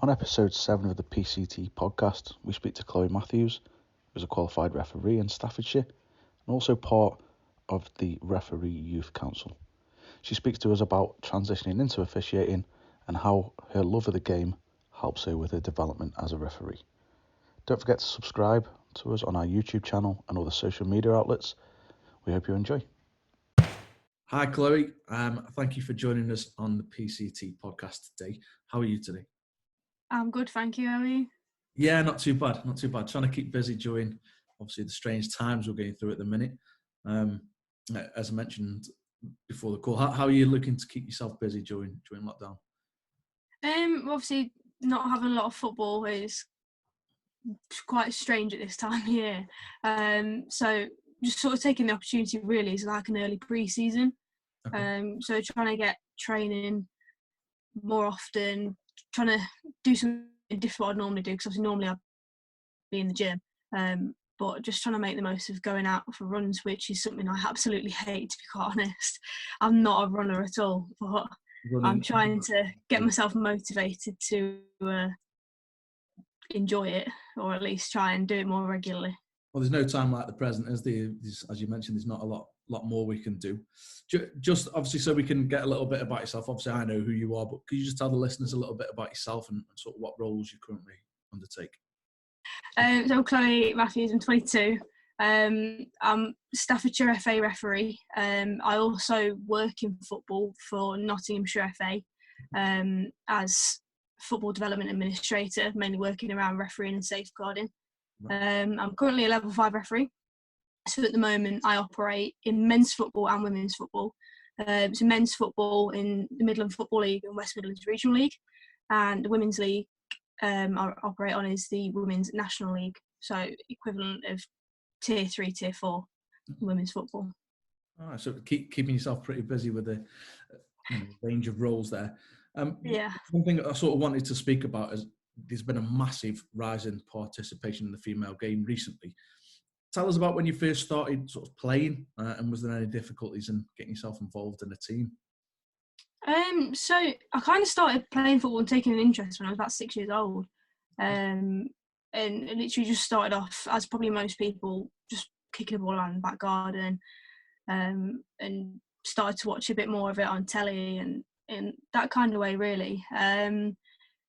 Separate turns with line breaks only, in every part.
On episode 7 of the PCT Podcast, we speak to Chloe Matthews, who's a qualified referee in Staffordshire and also part of the Referee Youth Council. She speaks to us about transitioning into officiating and how her love of the game helps her with her development as a referee. Don't forget to subscribe to us on our YouTube channel and other social media outlets. We hope you enjoy.
Hi, Chloe. Thank you for joining us on the PCT podcast today. How are you today?
I'm good, thank you. How are you?
Yeah, not too bad. Trying to keep busy during, obviously, the strange times we're going through at the minute. As I mentioned before the call, how are you looking to keep yourself busy during lockdown?
Obviously, not having a lot of football is quite strange at this time of year. So just sort of taking the opportunity really is like an early pre-season.
Okay.
So trying to get training more often, trying to do something different what I'd normally do, because obviously normally I'd be in the gym. But just trying to make the most of going out for runs, which is something I absolutely hate, to be quite honest. I'm not a runner at all, but I'm trying to get myself motivated to enjoy it, or at least try and do it more regularly.
Well, there's no time like the present, as you mentioned. There's not a lot more we can do. Just obviously, so we can get a little bit about yourself. Obviously, I know who you are, but could you just tell the listeners a little bit about yourself and sort of what roles you currently undertake?
So Chloe Matthews, I'm 22. I'm Staffordshire FA referee. I also work in football for Nottinghamshire FA as football development administrator, mainly working around refereeing and safeguarding. I'm currently a level 5 referee. So at the moment I operate in men's football and women's football. So men's football in the Midland Football League and West Midlands Regional League, and the women's league I operate on is the Women's National League, so equivalent of Tier 3, Tier 4 women's football.
All right, so keeping yourself pretty busy with the range of roles there.
Yeah.
One thing I sort of wanted to speak about is there's been a massive rise in participation in the female game recently. Tell us about when you first started sort of playing, and was there any difficulties in getting yourself involved in a team?
So I kind of started playing football and taking an interest when I was about 6 years old. And it literally just started off, as probably most people, just kicking a ball around the back garden, and started to watch a bit more of it on telly and in that kind of way, really.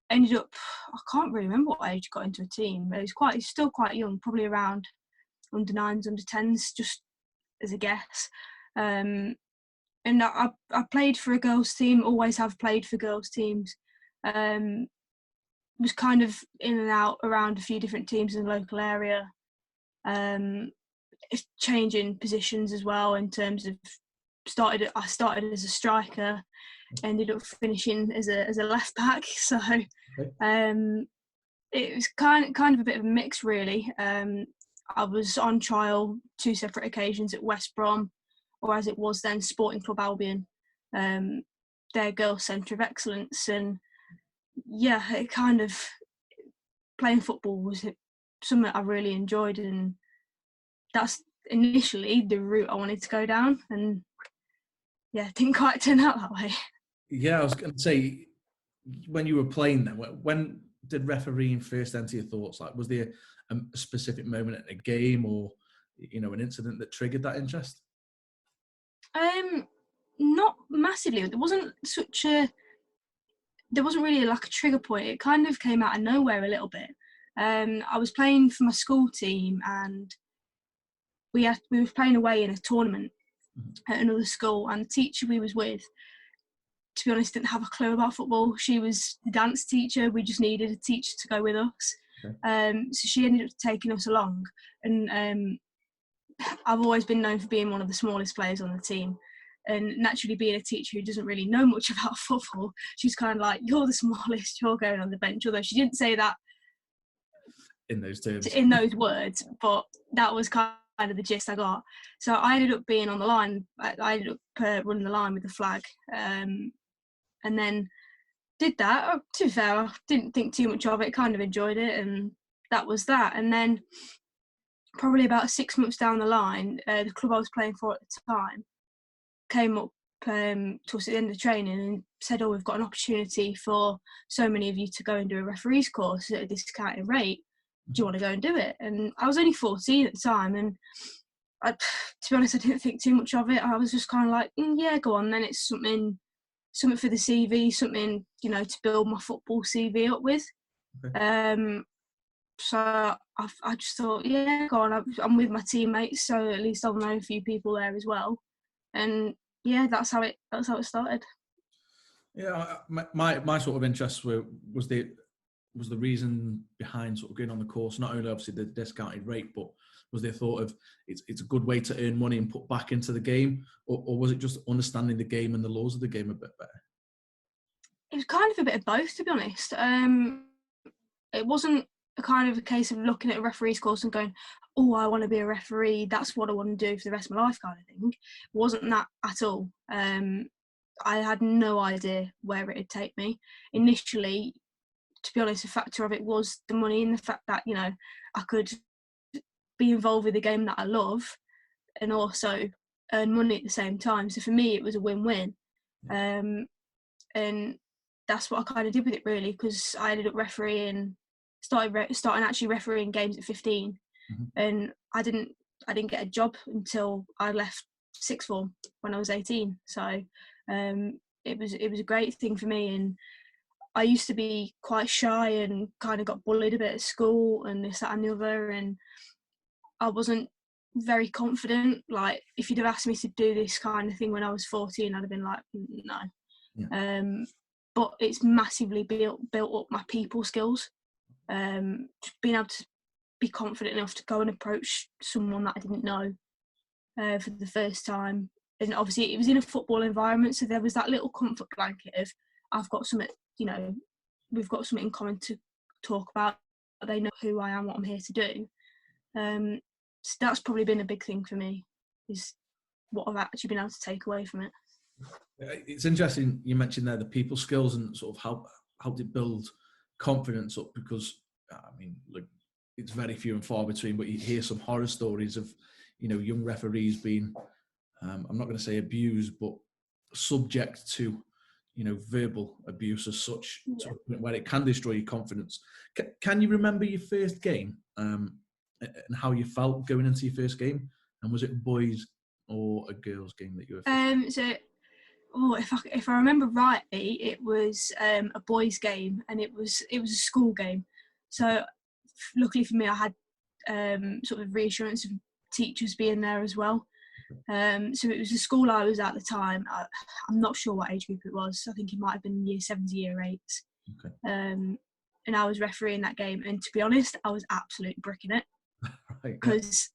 Ended up, I can't really remember what age I got into a team. It was still quite young, probably around under 9s, under 10s, just as a guess. And I played for a girls' team, always have played for girls' teams. Was kind of in and out around a few different teams in the local area. Changing positions as well, in terms of I started as a striker, ended up finishing as a left back. So it was kind of a bit of a mix, really. I was on trial 2 separate occasions at West Brom, or as it was then, Sporting Club Albion, their girls' centre of excellence. And yeah, it kind of, playing football was something I really enjoyed, and that's initially the route I wanted to go down. And yeah, it didn't quite turn out that way.
Yeah, I was going to say, when you were playing then, when did refereeing first enter your thoughts? Like, was there a specific moment in a game, or an incident that triggered that interest?
Not massively. There wasn't really like a trigger point. It kind of came out of nowhere a little bit. I was playing for my school team, and we were playing away in a tournament at another school, and the teacher we was with, to be honest, didn't have a clue about football. She was the dance teacher. We just needed a teacher to go with us. Okay. So she ended up taking us along, and I've always been known for being one of the smallest players on the team. And naturally, being a teacher who doesn't really know much about football, she's kind of like, "You're the smallest, you're going on the bench." Although she didn't say that
in those terms,
in those words, but that was kind of the gist I got. So I ended up being on the line. I ended up running the line with the flag, and then did that. To be fair, I didn't think too much of it, kind of enjoyed it, and that was that. And then probably about 6 months down the line, the club I was playing for at the time came up to us at the end of the training and said, "Oh, we've got an opportunity for so many of you to go and do a referees course at a discounted rate. Do you want to go and do it?" And I was only 14 at the time, and to be honest, I didn't think too much of it. I was just kind of like, yeah, go on then. It's something for the CV, something, to build my football CV up with. Okay. So I just thought, yeah, go on. I'm with my teammates, so at least I'll know a few people there as well. And yeah, that's how it started.
Yeah, my sort of interest was the reason behind sort of going on the course. Not only obviously the discounted rate, but was there thought of it's a good way to earn money and put back into the game, or was it just understanding the game and the laws of the game a bit better?
It was kind of a bit of both, to be honest. It wasn't a kind of a case of looking at a referee's course and going, "Oh, I want to be a referee. That's what I want to do for the rest of my life," kind of thing. It wasn't that at all. I had no idea where it'd take me. Initially, to be honest, a factor of it was the money and the fact that, I could be involved with a game that I love and also earn money at the same time. So for me, it was a win-win. And that's what I kind of did with it, really, because I ended up refereeing, starting actually refereeing games at 15. Mm-hmm. And I didn't get a job until I left sixth form when I was 18. So it was a great thing for me. And I used to be quite shy and kind of got bullied a bit at school and this, that and the other, and I wasn't very confident. Like, if you'd have asked me to do this kind of thing when I was 14, I'd have been like, no. Yeah. But it's massively built up my people skills. Being able to be confident enough to go and approach someone that I didn't know for the first time. And obviously it was in a football environment, so there was that little comfort blanket of, I've got something, we've got something in common to talk about. They know who I am, what I'm here to do. So that's probably been a big thing for me, is what I've actually been able to take away from it.
It's interesting you mentioned there the people skills and sort of helped it build confidence up, because it's very few and far between, but you hear some horror stories of young referees being I'm not going to say abused, but subject to verbal abuse as such, to a point where it can destroy your confidence. Can you remember your first game and how you felt going into your first game? And was it a boys or a girls game that you were?
If I remember rightly, it was a boys' game, and it was a school game. So luckily for me, I had sort of reassurance of teachers being there as well. So it was the school I was at the time. I'm not sure what age group it was. I think it might have been year 7 to year 8. Okay. And I was refereeing that game, and to be honest, I was absolutely bricking it, because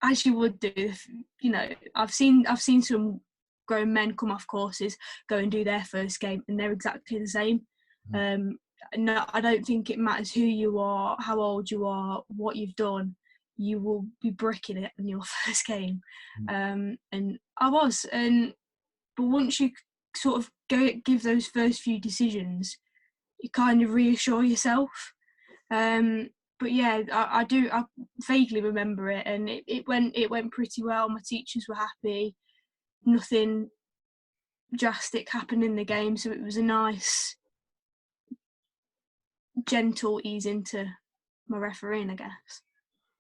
as you would do, I've seen some grown men come off courses, go and do their first game, and they're exactly the same. No, I don't think it matters who you are, how old you are, what you've done. You will be bricking it in your first game. And I was. But once you sort of give those first few decisions, you kind of reassure yourself. But yeah, I vaguely remember it, and it went pretty well. My teachers were happy. Nothing drastic happened in the game, so it was a nice, gentle ease into my refereeing, I guess.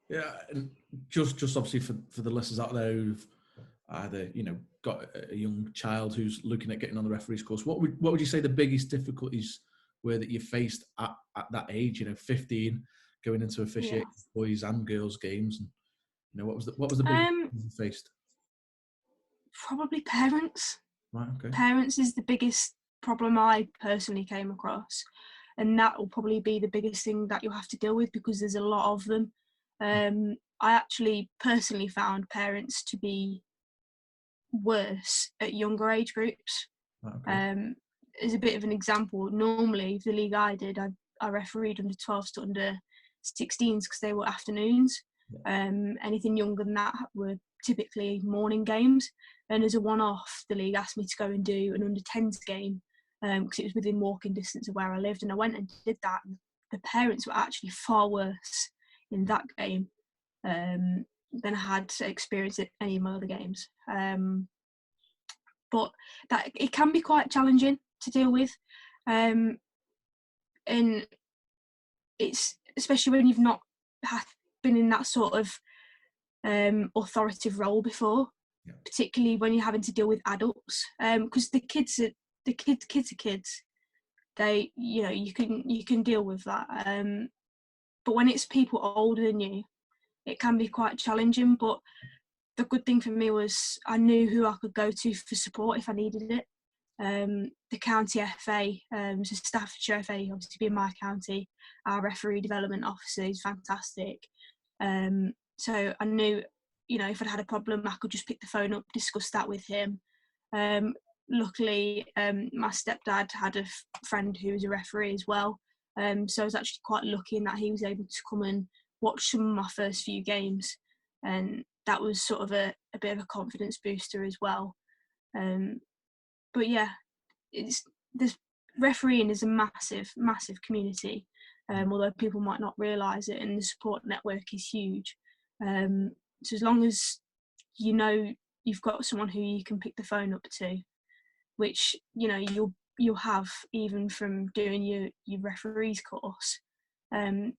Yeah, and just obviously for the listeners out there who've either got a young child who's looking at getting on the referees course, what would you say the biggest difficulties were that you faced at that age? 15, going into officiating boys and girls games, and what was the biggest you faced?
Probably parents.
Right. Okay.
Parents is the biggest problem I personally came across, and that will probably be the biggest thing that you'll have to deal with, because there's a lot of them. I actually personally found parents to be worse at younger age groups. Okay. As a bit of an example, normally the league I did, I refereed under 12s to under 16s because they were afternoons. Anything younger than that were typically morning games. And as a one-off, the league asked me to go and do an under 10s game because it was within walking distance of where I lived. And I went and did that. And the parents were actually far worse in that game than I had experienced at any of my other games. but that it can be quite challenging to deal with, and it's especially when you've not been in that sort of authoritative role before, particularly when you're having to deal with adults, because kids are kids. They, you can deal with that, but when it's people older than you, it can be quite challenging. But the good thing for me was I knew who I could go to for support if I needed it. The county FA, so Staffordshire FA, obviously being my county, our referee development officer is fantastic. So I knew, if I'd had a problem, I could just pick the phone up, discuss that with him. Luckily, my stepdad had a friend who was a referee as well. So I was actually quite lucky in that he was able to come and watch some of my first few games. And that was sort of a bit of a confidence booster as well. But yeah, this refereeing is a massive, massive community. Although people might not realise it, and the support network is huge. So as long as you've got someone who you can pick the phone up to, which you'll have even from doing your referees course, then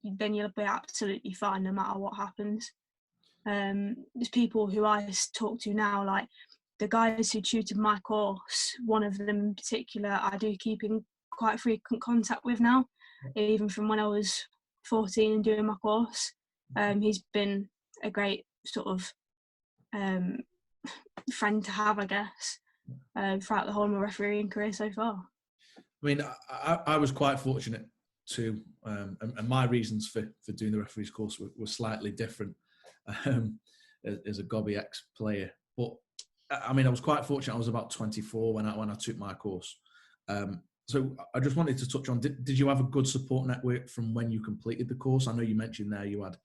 you'll be absolutely fine no matter what happens. There's people who I talk to now, like the guys who tutored my course, one of them in particular I do keep in quite frequent contact with now, even from when I was 14 and doing my course. He's been a great sort of friend to have, I guess, throughout the whole of my refereeing career so far.
I mean, I was quite fortunate too, and my reasons for doing the referees course were slightly different as a Gobby ex-player. But I mean, I was quite fortunate. I was about 24 when I took my course. So I just wanted to touch on, did you have a good support network from when you completed the course? I know you mentioned there you had,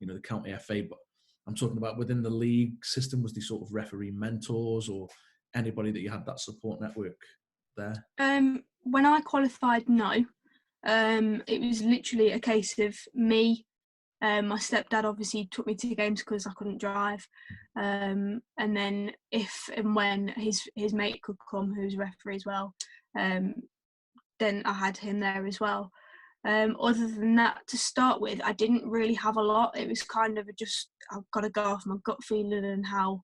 the county FA, but I'm talking about within the league system. Was there sort of referee mentors or anybody that you had that support network there?
When I qualified, no. It was literally a case of me. My stepdad obviously took me to games because I couldn't drive, and then if and when his mate could come, who's a referee as well, then I had him there as well. Other than that, to start with, I didn't really have a lot. It was kind of just, I've got to go off my gut feeling and how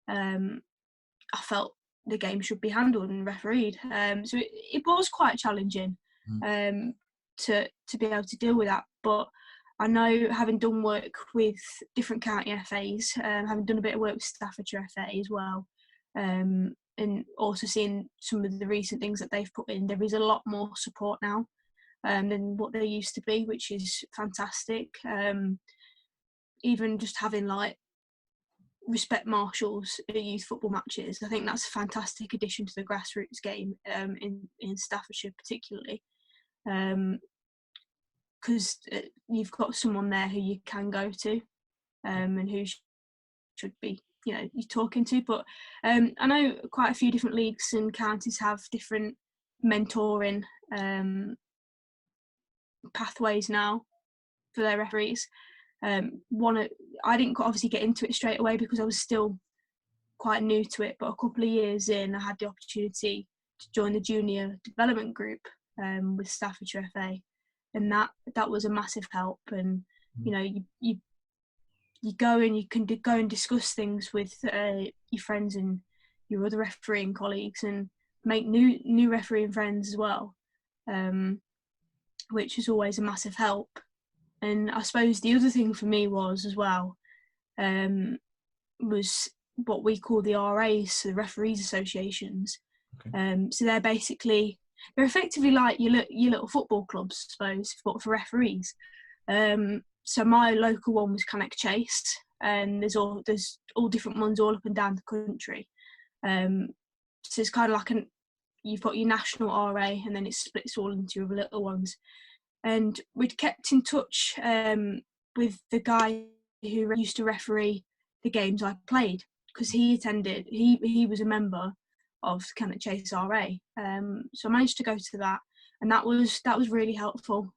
I felt the game should be handled and refereed. So it was quite challenging to be able to deal with that. But I know, having done work with different county FAs, having done a bit of work with Staffordshire FA as well, and also seeing some of the recent things that they've put in, there is a lot more support now than what there used to be, which is fantastic. Even just having like respect marshals at youth football matches, I think that's a fantastic addition to the grassroots game in Staffordshire particularly, because you've got someone there who you can go to and who should be you're talking to. But I know quite a few different leagues and counties have different mentoring pathways now for their referees. I didn't obviously get into it straight away because I was still quite new to it, but a couple of years in, I had the opportunity to join the junior development group with Staffordshire FA, and that was a massive help. And you go and you can go and discuss things with your friends and your other refereeing colleagues, and make new refereeing friends as well, which is always a massive help. And I suppose the other thing for me was as well, was what we call the RAs, so the referees associations. Okay. So they're effectively like your little football clubs, I suppose, but for referees. So my local one was Cannock Chase, and there's all different ones all up and down the country. So it's kind of like you've got your national RA, and then it splits all into your little ones. And we'd kept in touch with the guy who used to referee the games I played, because he was a member of Cannock Chase RA. So I managed to go to that, and that was really helpful.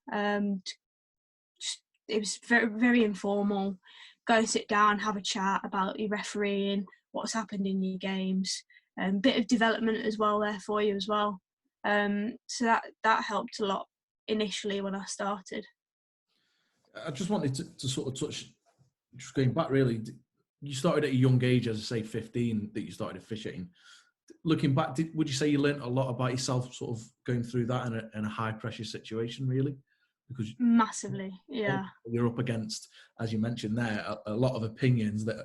It was very, very informal. Go sit down, have a chat about your refereeing, what's happened in your games, and bit of development as well there for you as well. So that helped a lot initially when I started.
I just wanted to sort of touch, just going back really, you started at a young age, as I say, 15, that you started officiating. Looking back, would you say you learnt a lot about yourself sort of going through that in a high pressure situation, really? Because
massively, yeah.
You're up against, as you mentioned there, a lot of opinions that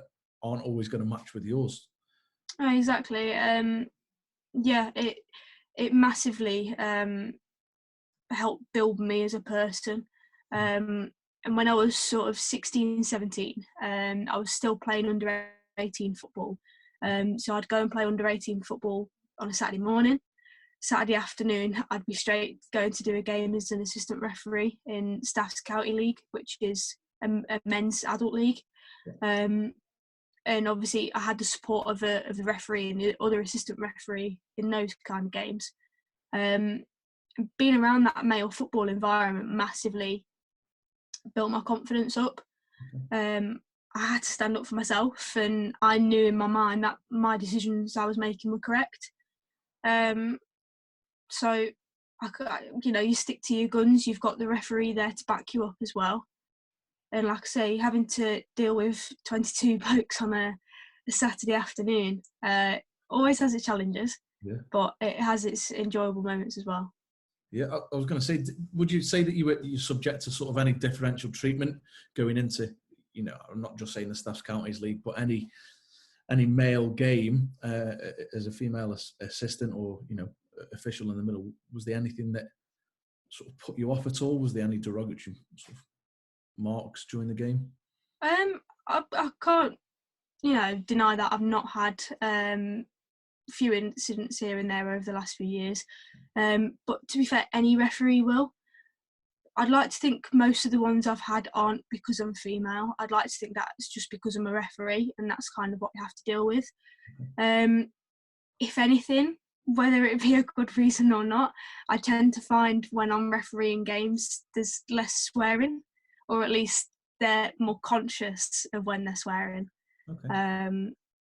aren't always going to match with yours.
Oh, exactly. Yeah, it massively helped build me as a person. And when I was sort of 16, 17, I was still playing under 18 football. So I'd go and play under 18 football on a Saturday morning. Saturday afternoon, I'd be straight going to do a game as an assistant referee in Staff's County League, which is a men's adult league. And obviously, I had the support of the referee and the other assistant referee in those kind of games. Being around that male football environment massively built my confidence up. I had to stand up for myself, and I knew in my mind that my decisions I was making were correct. So, you stick to your guns. You've got the referee there to back you up as well. And like I say, having to deal with 22 blokes on a Saturday afternoon always has its challenges, but it has its enjoyable moments as well.
Yeah, I was going to say, would you say that you're subject to sort of any differential treatment going into, I'm not just saying the Staffs Counties League, but any male game as a female assistant or, official in the middle? Was there anything that sort of put you off at all? Was there any derogatory sort of marks during the game?
I can't, deny that I've not had few incidents here and there over the last few years. But to be fair, any referee will. I'd like to think most of the ones I've had aren't because I'm female. I'd like to think that's just because I'm a referee, and that's kind of what you have to deal with. If anything, whether it be a good reason or not, I tend to find when I'm refereeing games, there's less swearing, or at least they're more conscious of when they're swearing.
Okay.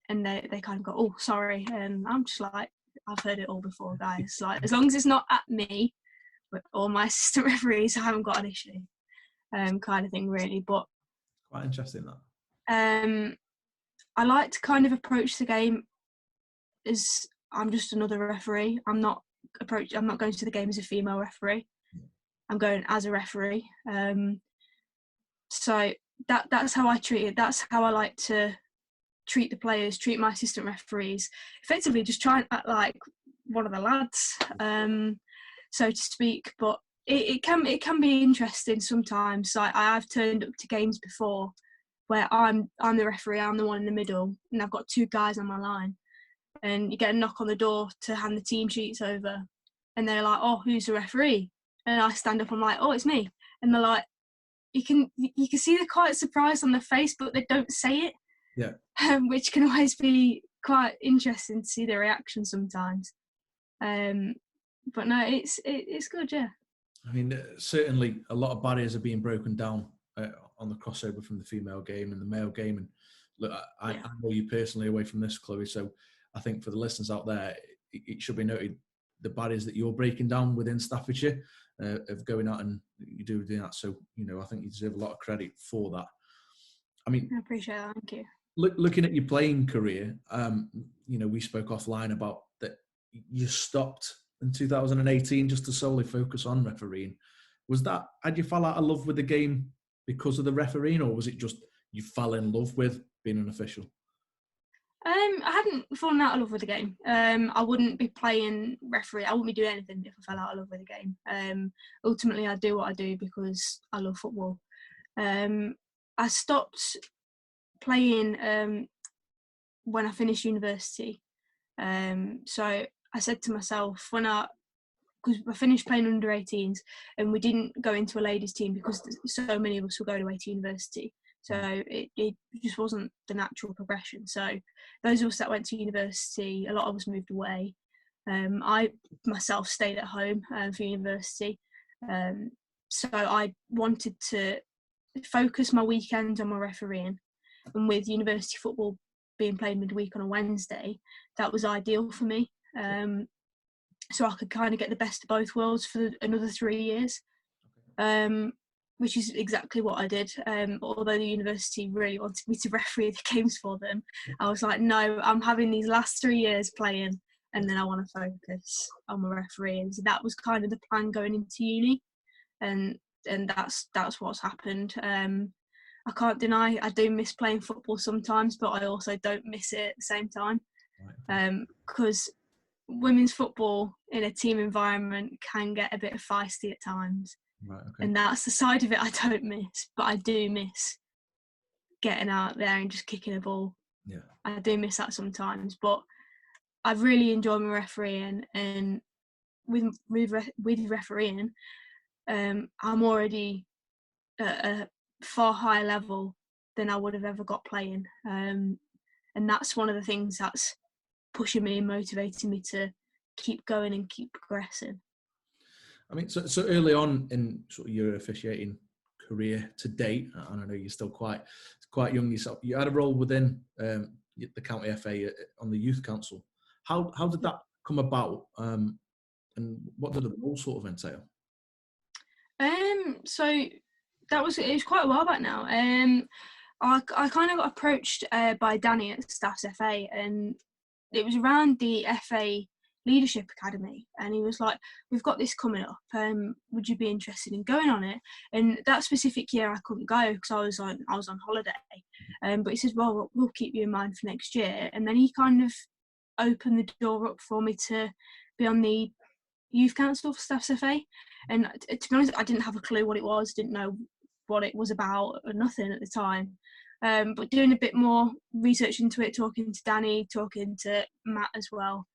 And they kind of go, oh, sorry. And I'm just like, I've heard it all before, guys. Like, as long as it's not at me or my assistant referees, I haven't got an issue, kind of thing, really. But
quite interesting, that.
I like to kind of approach the game as I'm just another referee. I'm not going to the game as a female referee. I'm going as a referee. So that's how I treat it. That's how I like to treat the players, treat my assistant referees. Effectively, just try and act like one of the lads, so to speak. But it can be interesting sometimes. I've turned up to games before where I'm the referee, I'm the one in the middle, and I've got two guys on my line. And you get a knock on the door to hand the team sheets over, and they're like, "Oh, who's the referee?" And I stand up, I'm like, "Oh, it's me." And they're like, you can see they're quite surprised on their face, but they don't say it.
Yeah.
Which can always be quite interesting to see their reaction sometimes. But no, it's good, yeah.
I mean, certainly a lot of barriers are being broken down on the crossover from the female game and the male game. And look, I know you personally away from this, Chloe, so I think for the listeners out there, it should be noted the barriers that you're breaking down within Staffordshire of going out and you doing that. So, I think you deserve a lot of credit for that. I mean,
I appreciate that. Thank you.
Looking at your playing career, we spoke offline about that you stopped in 2018 just to solely focus on refereeing. Had you fall out of love with the game because of the refereeing, or was it just you fell in love with being an official?
I hadn't fallen out of love with the game. I wouldn't be playing referee. I wouldn't be doing anything if I fell out of love with the game. Ultimately, I do what I do because I love football. I stopped playing when I finished university. So I said to myself, because I finished playing under 18s and we didn't go into a ladies team because so many of us were going away to university. So it just wasn't the natural progression. So those of us that went to university, a lot of us moved away. I myself stayed at home for university. So I wanted to focus my weekends on my refereeing. And with university football being played midweek on a Wednesday, that was ideal for me. So I could kind of get the best of both worlds for another 3 years, which is exactly what I did. Although the university really wanted me to referee the games for them, I was like, no, I'm having these last 3 years playing, and then I want to focus on my refereeing. So that was kind of the plan going into uni, and that's what's happened. I can't deny I do miss playing football sometimes, but I also don't miss it at the same time, because women's football in a team environment can get a bit feisty at times.
Right, okay.
And that's the side of it I don't miss, but I do miss getting out there and just kicking a ball.
Yeah,
I do miss that sometimes, but I've really enjoyed my refereeing, and with refereeing, I'm already at a far higher level than I would have ever got playing, and that's one of the things that's pushing me and motivating me to keep going and keep progressing.
I mean, so early on in sort of your officiating career to date, and I know you're still quite young yourself, you had a role within the county FA on the youth council. How did that come about, and what did the role sort of entail?
So it was quite a while back now. I kind of got approached by Danny at Staff's FA, and it was around the FA Leadership Academy, and he was like, we've got this coming up, would you be interested in going on it? And that specific year I couldn't go because I was on holiday, but he says, well, we'll keep you in mind for next year. And then he kind of opened the door up for me to be on the youth council for Staff's FA, and to be honest, I didn't have a clue what it was, didn't know what it was about or nothing at the time. But doing a bit more research into it, talking to Danny, talking to Matt as well,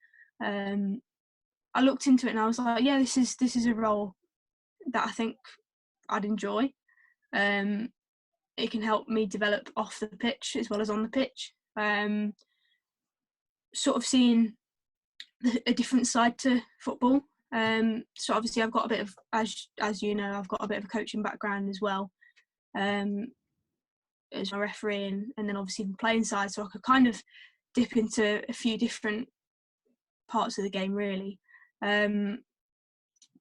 I looked into it and I was like, yeah, this is a role that I think I'd enjoy. It can help me develop off the pitch as well as on the pitch. Sort of seeing a different side to football. So obviously I've got a bit of, as you know, I've got a bit of a coaching background as well. As my refereeing, and then obviously the playing side, so I could kind of dip into a few different parts of the game really. But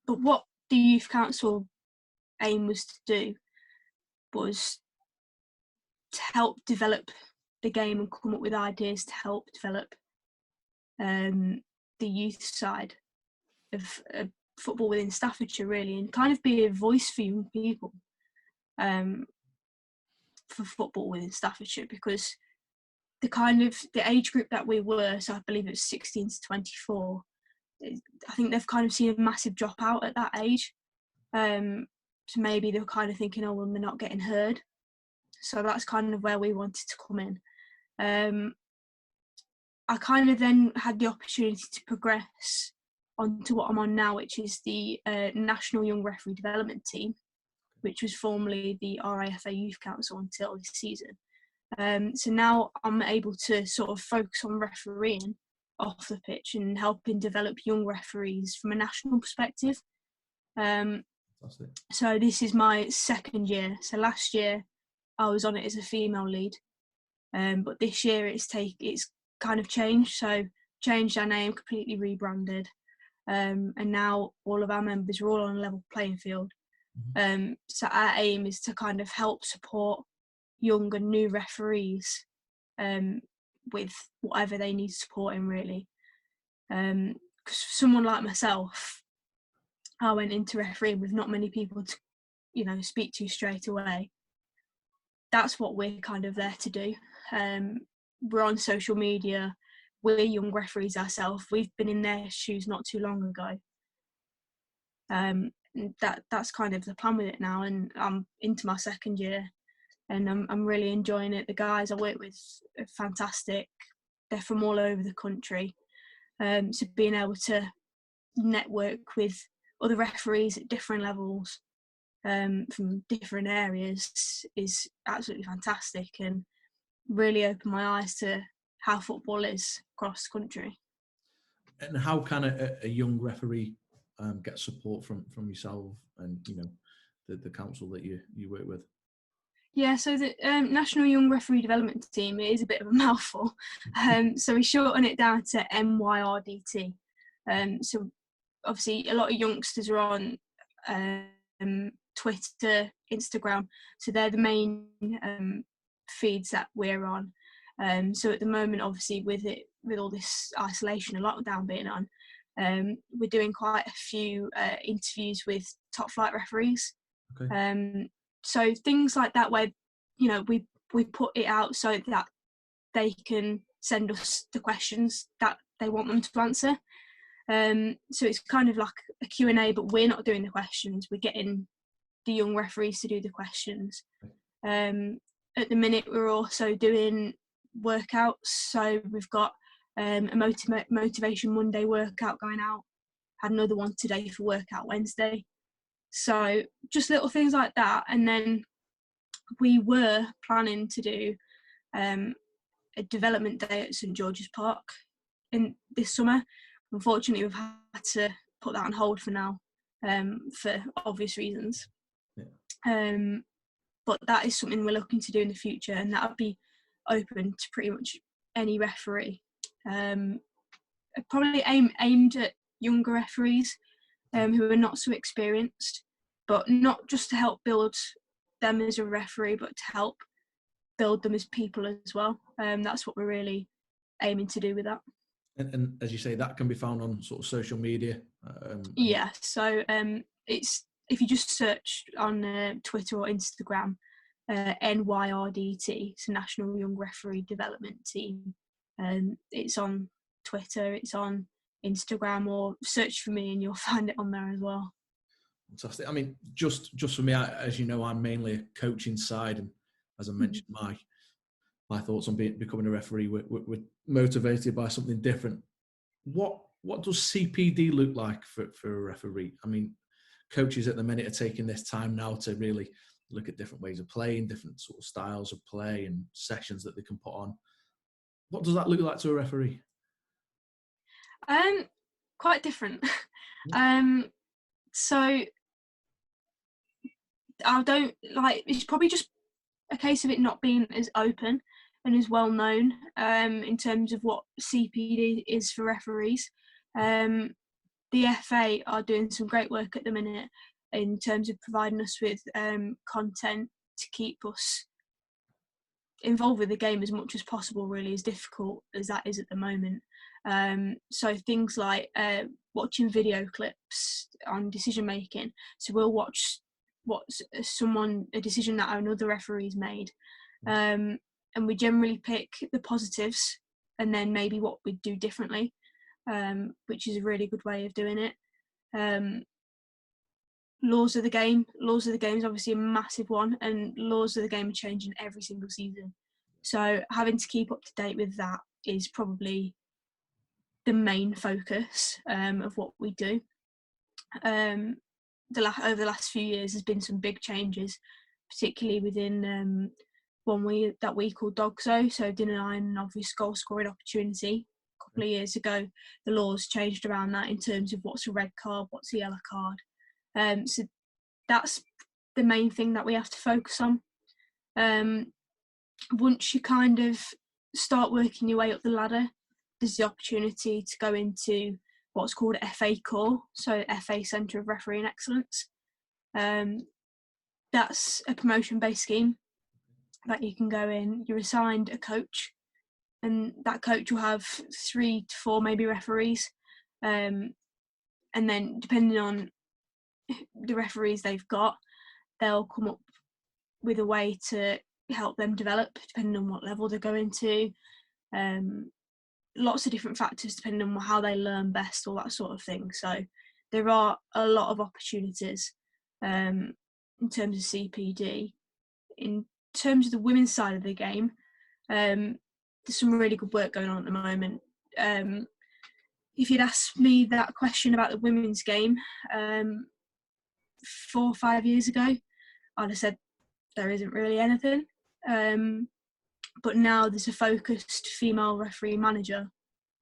what the youth council aim was to do was to help develop the game and come up with ideas to help develop the youth side of football within Staffordshire really, and kind of be a voice for young people for football within Staffordshire, because the age group that we were, so I believe it was 16 to 24, I think they've kind of seen a massive drop out at that age. So maybe they're kind of thinking, oh, well, they're not getting heard. So that's kind of where we wanted to come in. I kind of then had the opportunity to progress onto what I'm on now, which is the National Young Referee Development Team, which was formerly the RAFA Youth Council until this season. So now I'm able to sort of focus on refereeing off the pitch and helping develop young referees from a national perspective. So this is my second year. So last year I was on it as a female lead, but this year it's kind of changed. So changed our name, completely rebranded, and now all of our members are all on a level playing field. So our aim is to kind of help support young and new referees with whatever they need support in really. Because for someone like myself, I went into refereeing with not many people to, speak to straight away. That's what we're kind of there to do. We're on social media. We're young referees ourselves. We've been in their shoes not too long ago. That's kind of the plan with it now, and I'm into my second year, and I'm really enjoying it. The guys I work with are fantastic. They're from all over the country, so being able to network with other referees at different levels from different areas is absolutely fantastic, and really opened my eyes to how football is across the country.
And how can a young referee get support from yourself and the council that you work with?
Yeah, so the National Young Referee Development Team is a bit of a mouthful. So we shorten it down to NYRDT. So obviously a lot of youngsters are on Twitter, Instagram, so they're the main feeds that we're on. So at the moment, obviously with all this isolation and lockdown being on, we're doing quite a few interviews with top flight referees.
Okay.
So things like that, where we put it out so that they can send us the questions that they want them to answer. So it's kind of like a Q&A, but we're not doing the questions. We're getting the young referees to do the questions. At the minute, we're also doing workouts. So we've got a Motivation Monday workout going out. Had another one today for Workout Wednesday. So just little things like that. And then we were planning to do a development day at St George's Park in this summer. Unfortunately, we've had to put that on hold for now, for obvious reasons.
Yeah.
But that is something we're looking to do in the future, and that would be open to pretty much any referee. Probably aimed at younger referees who are not so experienced, but not just to help build them as a referee, but to help build them as people as well. That's what we're really aiming to do with that.
And as you say, that can be found on sort of social media.
Yeah, so it's, if you just search on Twitter or Instagram, NYRDT, so National Young Referee Development Team. It's on Twitter, it's on Instagram, or search for me and you'll find it on there as well.
Fantastic. I mean, just for me, as you know, I'm mainly a coaching side, and as I mentioned, my thoughts on becoming a referee were motivated by something different. What does CPD look like for a referee? I mean, coaches at the minute are taking this time now to really look at different ways of playing, different sort of styles of play and sessions that they can put on. What does that look like to a referee?
Quite different. So I don't like, it's probably just a case of it not being as open and as well known in terms of what CPD is for referees. The FA are doing some great work at the minute in terms of providing us with content to keep us involved with the game as much as possible, really, as difficult as that is at the moment. So things like watching video clips on decision making. So we'll watch a decision that another referee's made, and we generally pick the positives and then maybe what we'd do differently, which is a really good way of doing it. Laws of the game is obviously a massive one, and laws of the game are changing every single season. So having to keep up to date with that is probably the main focus of what we do. Over the last few years, there's been some big changes, particularly within that we call DOGSO, so denying an obvious goal scoring opportunity. A couple of years ago, the laws changed around that in terms of what's a red card, what's a yellow card. So that's the main thing that we have to focus on. Once you kind of start working your way up the ladder, there's the opportunity to go into what's called FA Core, so FA Centre of Refereeing Excellence. That's a promotion-based scheme that you can go in. You're assigned a coach, and that coach will have 3 to 4 maybe referees, and then depending on the referees they've got, they'll come up with a way to help them develop depending on what level they're going to. Lots of different factors depending on how they learn best, all that sort of thing. So there are a lot of opportunities in terms of CPD. In terms of the women's side of the game, there's some really good work going on at the moment. If you'd asked me that question about the women's game 4 or 5 years ago, I'd have said there isn't really anything. But now there's a focused female referee manager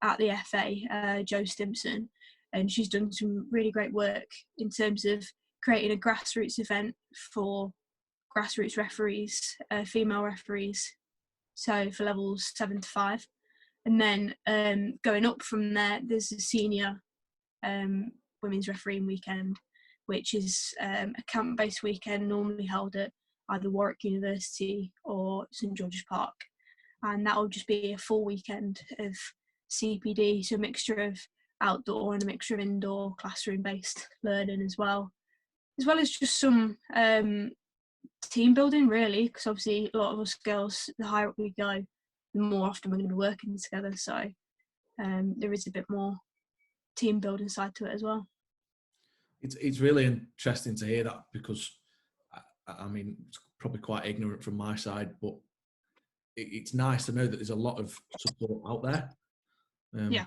at the FA, Jo Stimson, and she's done some really great work in terms of creating a grassroots event for grassroots referees, female referees, so for levels 7 to 5. And then going up from there, there's a senior women's refereeing weekend, which is a camp-based weekend normally held at either Warwick University or St George's Park. And that will just be a full weekend of CPD, so a mixture of outdoor and a mixture of indoor classroom-based learning as well as just some team building, really, because obviously a lot of us girls, the higher up we go, the more often we're going to be working together. So there is a bit more team building side to it as well.
It's really interesting to hear that, because I mean, it's probably quite ignorant from my side, but it's nice to know that there's a lot of support out there.
Yeah.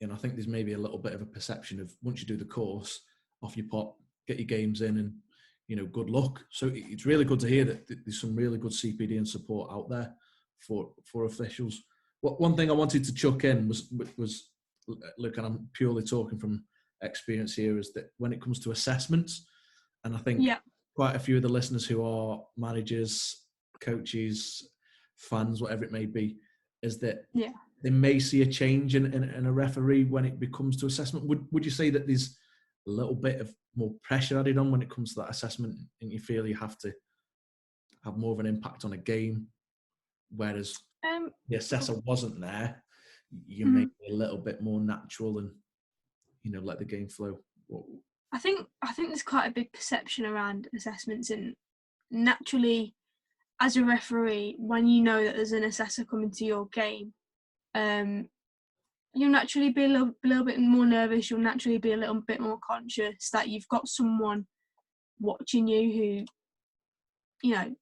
And I think there's maybe a little bit of a perception of, once you do the course, off you pop, get your games in, and, you know, good luck. So it's really good to hear that there's some really good CPD and support out there for officials. One thing I wanted to chuck in was look, and I'm purely talking from experience here, is that when it comes to assessments, and I think quite a few of the listeners who are managers, coaches, fans, whatever it may be, is that they may see a change in a referee when it becomes to assessment. Would you say that there's a little bit of more pressure added on when it comes to that assessment, and you feel you have to have more of an impact on a game, whereas the assessor wasn't there, you may be a little bit more natural and, you know, let the game flow?
I think there's quite a big perception around assessments, and naturally, as a referee, when you know that there's an assessor coming to your game, you'll naturally be a little bit more nervous. You'll naturally be a little bit more conscious that you've got someone watching you who, you know,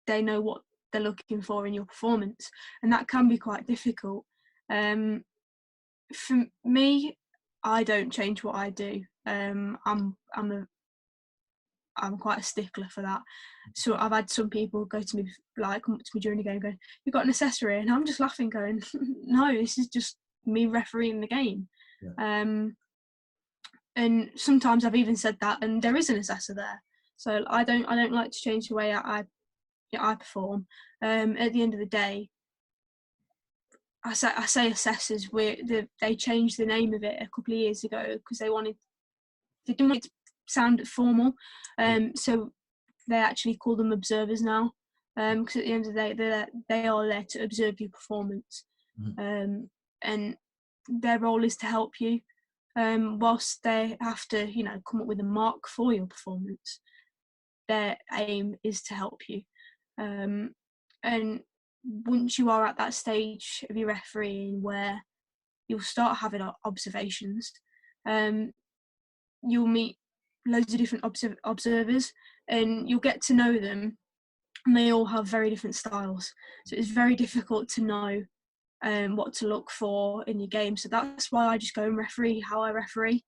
they know what they're looking for in your performance, and that can be quite difficult. For me, I don't change what I do. I'm quite a stickler for that. So I've had some people come up to me during the game, going, "You've got an assessor here," and I'm just laughing, going, "No, this is just me refereeing the game." Yeah. And sometimes I've even said that, and there is an assessor there. So I don't like to change the way I perform. At the end of the day, I say assessors. They changed the name of it a couple of years ago because they didn't want it to sound formal. So they actually call them observers now. Because at the end of the day, they are there to observe your performance. Mm-hmm. And their role is to help you. Whilst they have to, you know, come up with a mark for your performance, their aim is to help you. And once you are at that stage of your refereeing where you'll start having observations, you'll meet loads of different observers, and you'll get to know them, and they all have very different styles. So it's very difficult to know what to look for in your game. So that's why I just go and referee how I referee.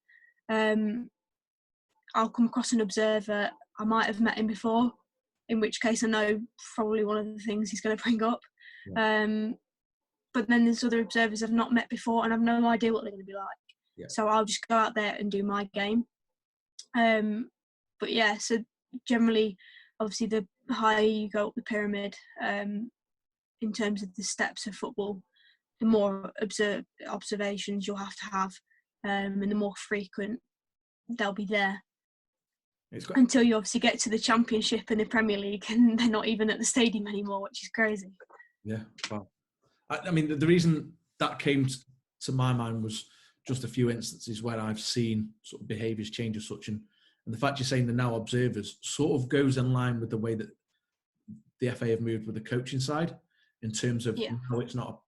I'll come across an observer, I might have met him before, in which case I know probably one of the things he's going to bring up. Yeah. But then there's other observers I've not met before, and I've no idea what they're going to be like. Yeah. So I'll just go out there and do my game. But yeah, so generally, obviously, the higher you go up the pyramid, in terms of the steps of football, the more observations you'll have to have, and the more frequent they'll be there. Until you obviously get to the Championship and the Premier League, and they're not even at the stadium anymore, which is crazy.
Yeah, wow. I mean, the reason that came to my mind was just a few instances where I've seen sort of behaviours change as such, and the fact you're saying they're now observers sort of goes in line with the way that the FA have moved with the coaching side, in terms of how it's not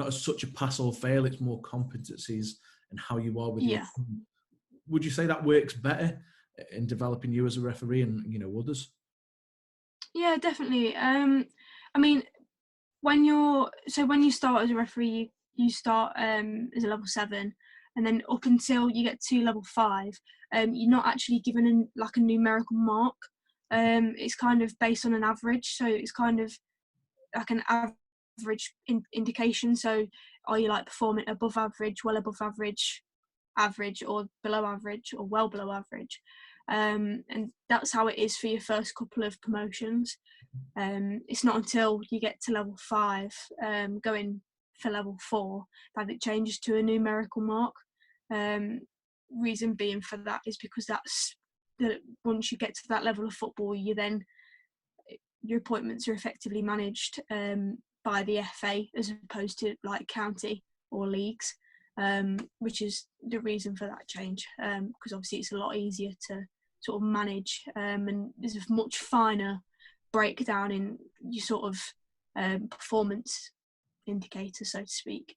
as such a pass or fail, it's more competencies and how you are with your team. Would you say that works better in developing you as a referee and, you know, others?
Yeah, definitely. I mean, when you start as a referee, you start as a level 7, and then up until you get to level 5, you're not actually given a numerical mark. It's kind of based on an average, so it's kind of like an average indication. So are you like performing above average, well above average, average or below average or well below average. And that's how it is for your first couple of promotions. It's not until you get to level 5, going for level 4, that it changes to a numerical mark. Reason being for that is because once you get to that level of football, your appointments are effectively managed by the FA as opposed to like county or leagues, which is the reason for that change, because obviously it's a lot easier to sort of manage, and there's a much finer breakdown in your sort of performance indicator, so to speak.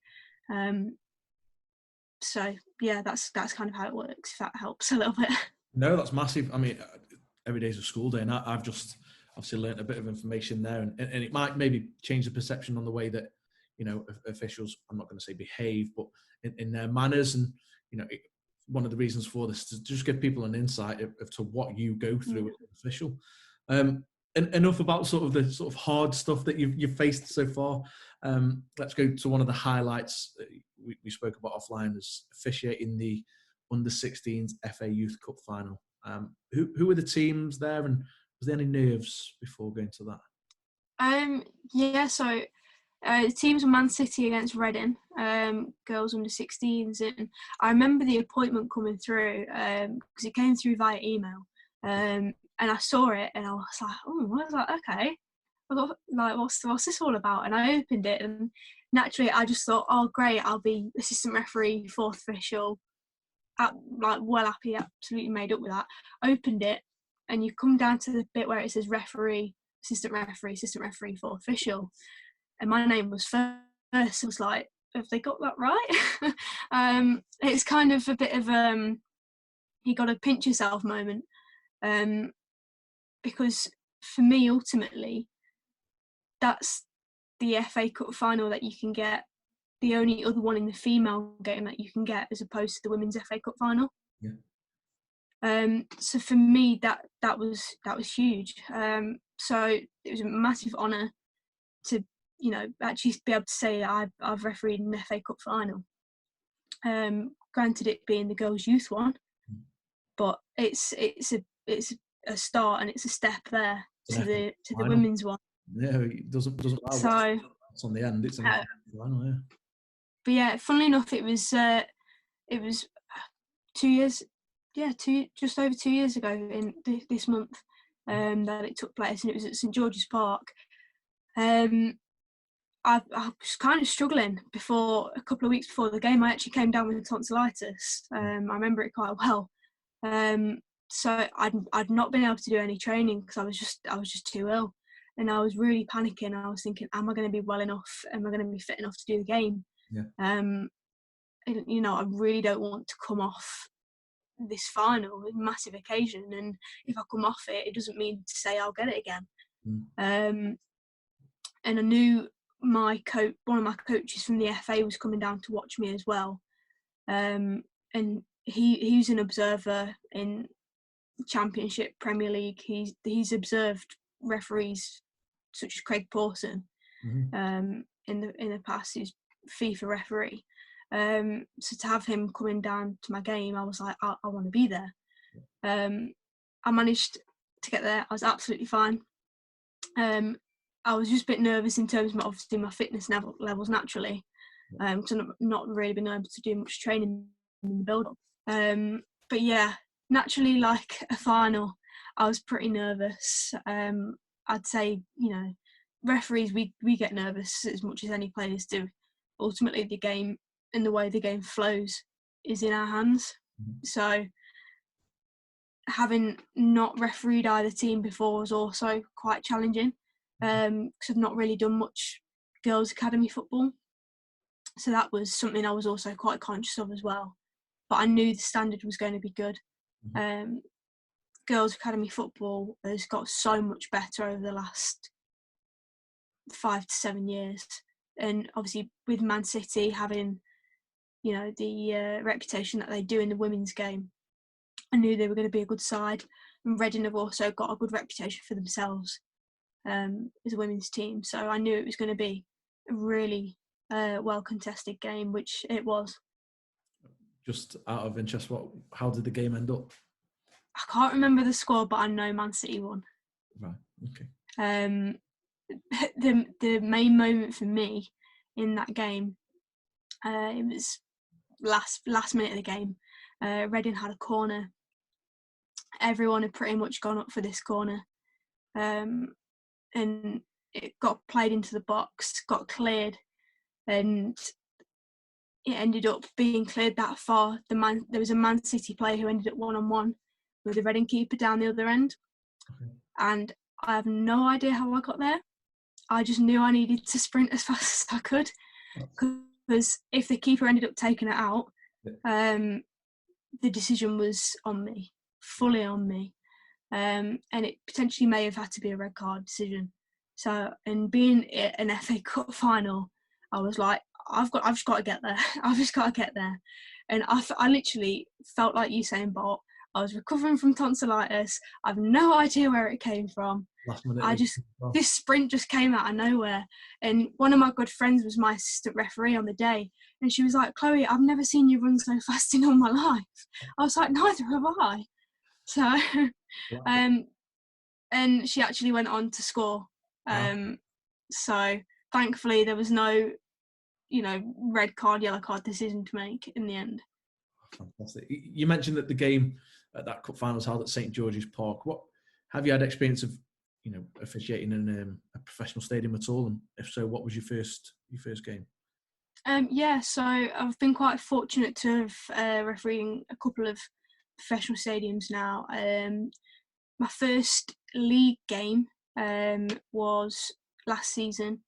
So yeah, that's kind of how it works, if that helps a little bit.
No, that's massive. I mean, every day's a school day, and I've just obviously learnt a bit of information there, and it might maybe change the perception on the way that, you know, officials, I'm not going to say behave, but in their manners. And, you know, one of the reasons for this is to just give people an insight of to what you go through as an official. And enough about sort of the sort of hard stuff that you've faced so far. Let's go to one of the highlights we spoke about offline, as officiating the under-16s FA Youth Cup final. Who were the teams there, and was there any nerves before going to that?
Yeah, so the teams were Man City against Reading, girls under 16s, and I remember the appointment coming through because it came through via email, and I saw it and I was like, oh, I was like, okay, I got like, what's this all about? And I opened it, and naturally I just thought, oh great, I'll be assistant referee, 4th official. Like well happy, absolutely made up with that. Opened it, and you come down to the bit where it says referee, assistant referee, 4th official, and my name was first. I was like, have they got that right? It's kind of a bit of you got to pinch yourself moment, because for me ultimately that's the FA Cup final that you can get, the only other one in the female game that you can get, as opposed to the women's FA Cup final.
Yeah.
So for me, that was huge. So it was a massive honour to, you know, actually be able to say I've refereed an FA Cup final. Granted, it being the girls' youth one, but it's a start, and it's a step there to the women's one.
Yeah, it doesn't matter what's on the end. It's an final, yeah.
But yeah, funnily enough, it was 2 years, just over 2 years ago in this month that it took place, and it was at St George's Park. I was kind of struggling before, a couple of weeks before the game. I actually came down with tonsillitis. I remember it quite well. So I'd not been able to do any training because I was just too ill, and I was really panicking. I was thinking, am I going to be well enough? Am I going to be fit enough to do the game?
Yeah.
And, you know, I really don't want to come off this final, a massive occasion, and if I come off it, it doesn't mean to say I'll get it again. And I knew one of my coaches from the FA was coming down to watch me as well, and he's an observer in Championship, Premier League. He's observed referees such as Craig Pawson in the past. He's FIFA referee. So to have him coming down to my game, I was like, I want to be there. I managed to get there. I was absolutely fine. I was just a bit nervous in terms of obviously my fitness levels naturally, because I've not really been able to do much training in the build-up. But yeah, naturally, like a final, I was pretty nervous. I'd say, you know, referees, we get nervous as much as any players do. Ultimately, the game and the way the game flows is in our hands. So having not refereed either team before was also quite challenging, because I've not really done much girls' academy football. So that was something I was also quite conscious of as well. But I knew the standard was going to be good. Girls' academy football has got so much better over the last 5 to 7 years. And obviously with Man City having, you know, the reputation that they do in the women's game, I knew they were going to be a good side. And Reading have also got a good reputation for themselves as a women's team. So I knew it was going to be a really well contested game, which it was.
Just out of interest, how did the game end up?
I can't remember the score, but I know Man City won.
Right. Okay.
The main moment for me in that game, it was last minute of the game. Reading had a corner. Everyone had pretty much gone up for this corner, and it got played into the box, got cleared, and it ended up being cleared that far. There was a Man City player who ended up 1-on-1 with the Reading keeper down the other end.
Okay.
And I have no idea how I got there. I just knew I needed to sprint as fast as I could, because if the keeper ended up taking it out, the decision was on me, fully on me. And it potentially may have had to be a red card decision. So, and being an FA Cup final, I was like, I've just got to get there. I've just got to get there. And I literally felt like Usain Bolt. I was recovering from tonsillitis. I have no idea where it came from. This sprint just came out of nowhere. And one of my good friends was my assistant referee on the day. And she was like, Chloe, I've never seen you run so fast in all my life. I was like, neither have I. So, and she actually went on to score. So thankfully there was no, red card, yellow card decision to make in the end.
Fantastic. You mentioned that the game at that cup final was held at St George's Park. What have you had experience of, officiating in a professional stadium at all? And if so, what was your first game?
So I've been quite fortunate to have refereeing a couple of professional stadiums now. My first league game was last season.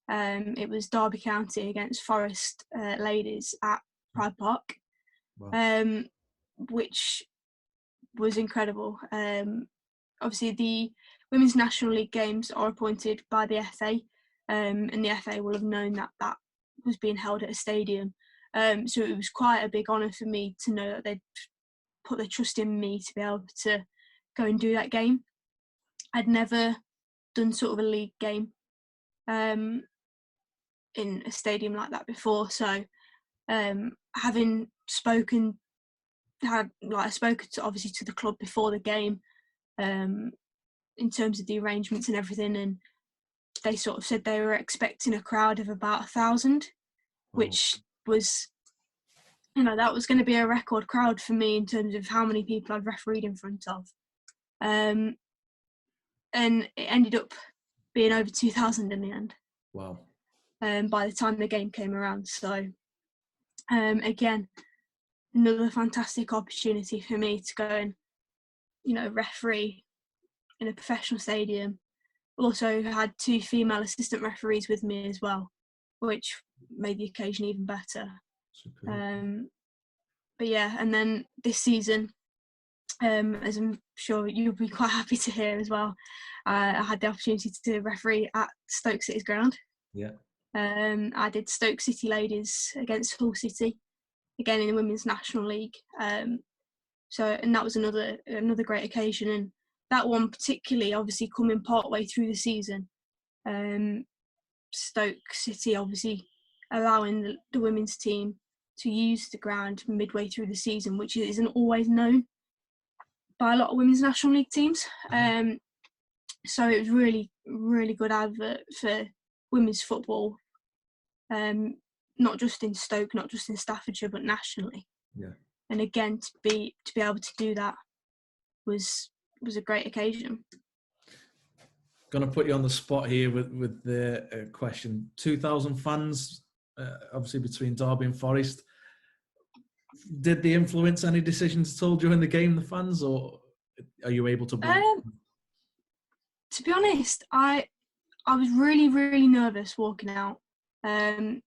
It was Derby County against Forest Ladies at Pride Park. Wow. Which was incredible. Obviously, the Women's National League games are appointed by the FA, and the FA will have known that was being held at a stadium. So it was quite a big honour for me to know that they'd put their trust in me to be able to go and do that game. I'd never done sort of a league game in a stadium like that before, so having spoken to the club before the game in terms of the arrangements and everything, and they sort of said they were expecting a crowd of about 1,000, which was, that was going to be a record crowd for me in terms of how many people I'd refereed in front of. And it ended up being over 2,000 in the end.
Wow.
By the time the game came around. So, again, another fantastic opportunity for me to go and, referee in a professional stadium. Also had 2 female assistant referees with me as well, which made the occasion even better. But yeah, and then this season, as I'm sure you'll be quite happy to hear as well, I had the opportunity to referee at Stoke City's ground.
Yeah.
I did Stoke City Ladies against Hull City, again in the Women's National League. And that was another great occasion. And that one particularly, obviously coming part way through the season, Stoke City obviously allowing the women's team to use the ground midway through the season, which isn't always known by a lot of Women's National League teams. So it was really, really good advert for women's football, not just in Stoke, not just in Staffordshire, but nationally.
Yeah.
And again, to be able to do that was a great occasion.
Going to put you on the spot here with the question. 2,000 fans, obviously between Derby and Forest. Did they influence any decisions at all during the game, the fans, or are you able to?
To be honest, I was really, really nervous walking out. The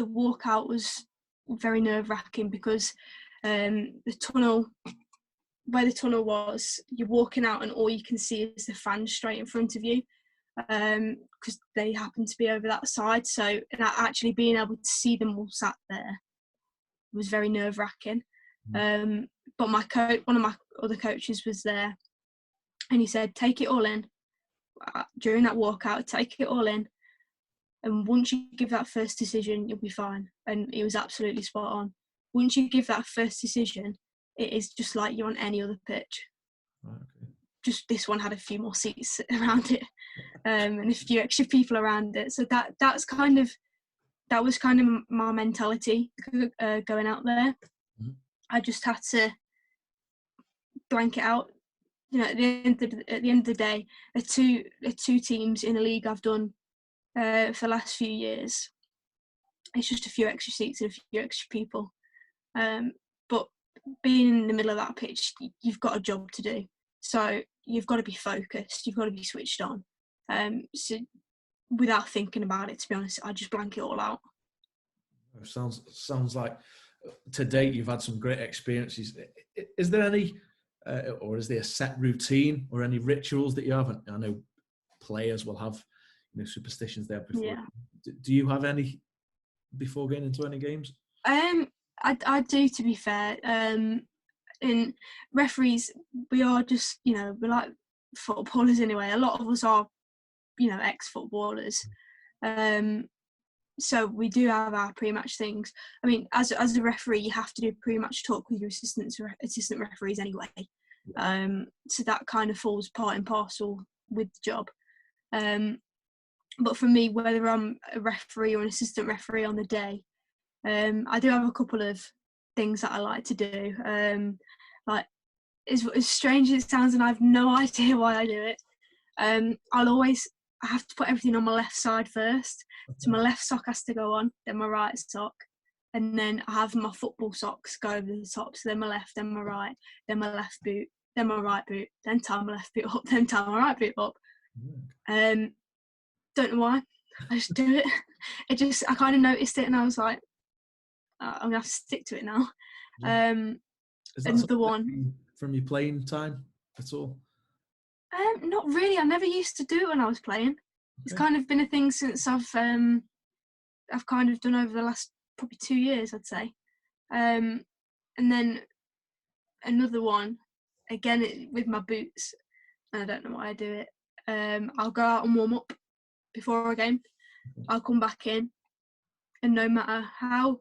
walkout was very nerve-wracking because the tunnel, where the tunnel was, you're walking out and all you can see is the fans straight in front of you, because they happen to be over that side. So, and actually being able to see them all sat there was very nerve-wracking. But one of my other coaches was there, and he said, take it all in. During that walkout, take it all in, and once you give that first decision, you'll be fine. And he was absolutely spot on. once you give that first decision, it is just like you're on any other pitch.
Okay.
Just this one had a few more seats around it, and a few extra people around it. So that was kind of my mentality going out there.
Mm-hmm.
I just had to blank it out. At the end of the day, the two teams in a league I've done for the last few years. It's just a few extra seats and a few extra people. But being in the middle of that pitch, you've got a job to do. So you've got to be focused. You've got to be switched on. So without thinking about it, to be honest, I just blank it all out.
Sounds like to date you've had some great experiences. Is there any, or is there a set routine or any rituals that you have? I know players will have, superstitions there before.
Yeah.
Do you have any before getting into any games?
I do, to be fair. In referees, we are just, we're like footballers anyway. A lot of us are, ex-footballers. So we do have our pre-match things. I mean, as a referee, you have to do pre-match talk with your assistant referees anyway. So that kind of falls part and parcel with the job. But for me, whether I'm a referee or an assistant referee on the day, I do have a couple of things that I like to do. Like, as strange as it sounds, and I have no idea why I do it. I have to put everything on my left side first. So my left sock has to go on, then my right sock. And then I have my football socks go over the top. So then my left, then my right, then my left boot, then my right boot, then tie my left boot up, then tie my right boot up. Don't know why. I just do it. I kind of noticed it and I was like, I'm going to have to stick to it now.
Is that
another one
from your playing time at all?
Not really. I never used to do it when I was playing. Okay. It's kind of been a thing since I've kind of done over the last probably 2 years, I'd say. And then another one, again with my boots. I don't know why I do it. I'll go out and warm up before a game. I'll come back in, and no matter how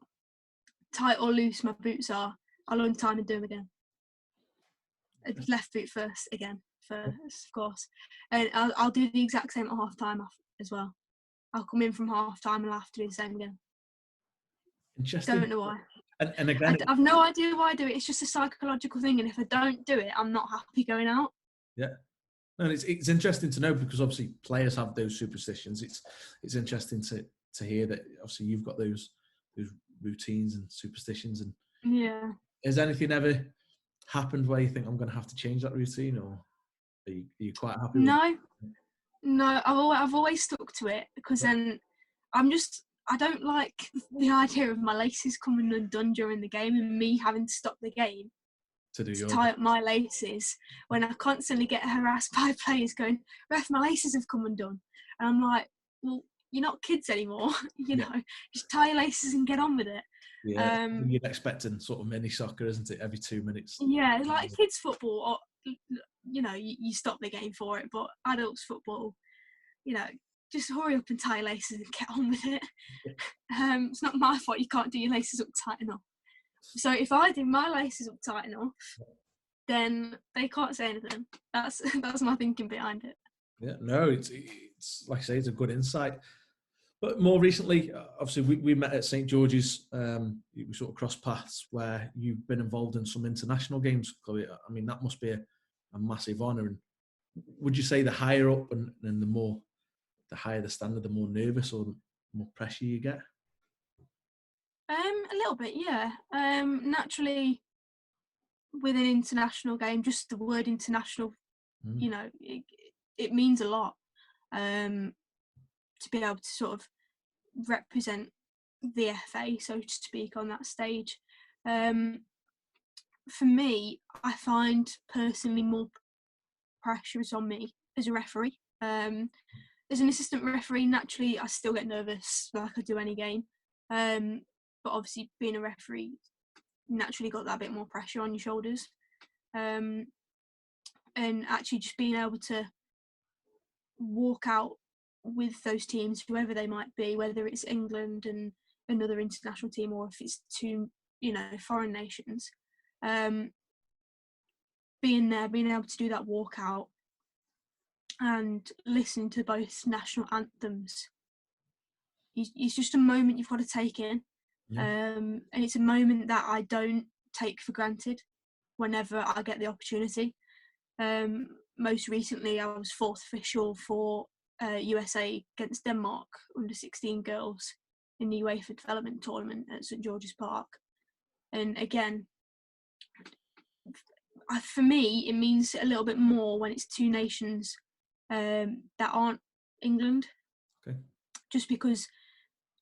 tight or loose my boots are, I'll untie and do them again. Left boot first again. First, of course, and I'll do the exact same at half time as well. I'll come in from half time and I'll have to do the same again.
Interesting.
Don't know why.
And again,
I've no idea why I do it. It's just a psychological thing, and if I don't do it, I'm not happy going out.
Yeah, and it's interesting to know because obviously players have those superstitions. It's interesting to hear that obviously you've got those routines and superstitions. And
yeah,
has anything ever happened where you think I'm going to have to change that routine, or are you quite happy?
No, I've always stuck to it because then I don't like the idea of my laces coming undone during the game and me having to stop the game to tie up my laces when I constantly get harassed by players going, "Ref, my laces have come undone," and I'm like, "Well, you're not kids anymore, just tie your laces and get on with it."
Yeah, you're expecting sort of mini soccer, isn't it? Every 2 minutes.
Yeah, like kids football, or you stop the game for it, but adults football, just hurry up and tie your laces and get on with it. It's not my fault you can't do your laces up tight enough. So if I do my laces up tight enough, then they can't say anything. That's my thinking behind it.
Yeah, no, it's like I say, it's a good insight. But more recently, obviously, we met at St George's. We sort of crossed paths where you've been involved in some international games, Chloe. I mean, that must be a massive honour. And would you say the higher up and the higher the standard, the more nervous or the more pressure you get?
A little bit, yeah. Naturally, with an international game, just the word international, it means a lot. To be able to sort of represent the FA, so to speak, on that stage. For me, I find personally more pressure is on me as a referee. As an assistant referee, naturally, I still get nervous like I do any game. But obviously, being a referee, naturally got that bit more pressure on your shoulders. And actually just being able to walk out with those teams, whoever they might be, whether it's England and another international team or if it's two foreign nations. Being there, being able to do that walkout and listen to both national anthems, it's just a moment you've got to take in.
Yeah.
And it's a moment that I don't take for granted whenever I get the opportunity. Most recently, I was fourth official for USA against Denmark under-16 girls in the UEFA Development Tournament at St George's Park. And again, for me, it means a little bit more when it's two nations that aren't England.
Okay.
Just because,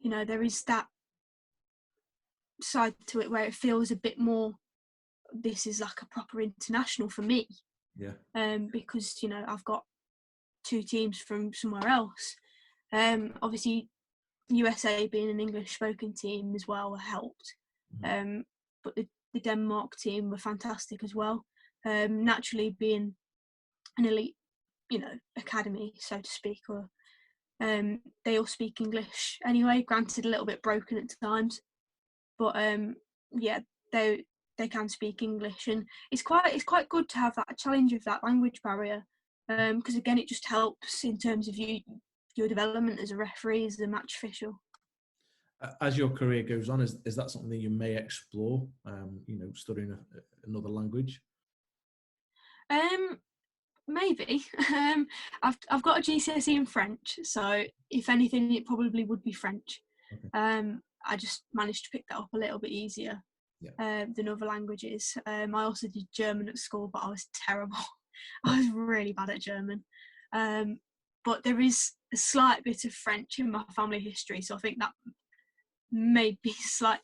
there is that side to it where it feels a bit more, this is like a proper international for me.
Yeah.
Because, I've got two teams from somewhere else. Obviously, USA being an English-spoken team as well helped.
Mm-hmm.
But the Denmark team were fantastic as well. Naturally, being an elite, academy, so to speak, or they all speak English anyway. Granted, a little bit broken at times, but they can speak English, and it's quite good to have that challenge of that language barrier, because again, it just helps in terms of your development as a referee, as a match official.
As your career goes on, is that something that you may explore? Studying another language.
Maybe. I've got a GCSE in French, so if anything, it probably would be French. Okay. I just managed to pick that up a little bit easier than other languages. I also did German at school, but I was terrible. I was really bad at German. But there is a slight bit of French in my family history, so I think that may be a slight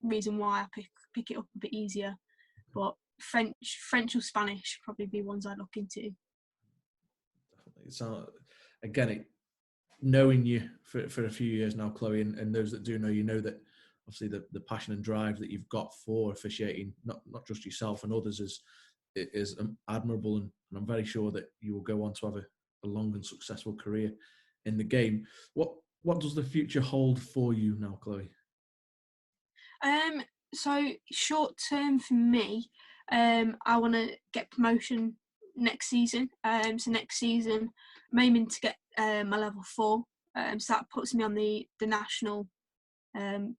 reason why I pick it up a bit easier. But French or Spanish probably be ones I'd look into.
Definitely. So again, knowing you for a few years now, Chloe, and those that do know you, know that obviously the passion and drive that you've got for officiating, not just yourself and others, is admirable, and I'm very sure that you will go on to have a long and successful career in the game. What does the future hold for you now, Chloe?
So short term for me, I want to get promotion next season. So next season, I'm aiming to get my level 4. So that puts me on the national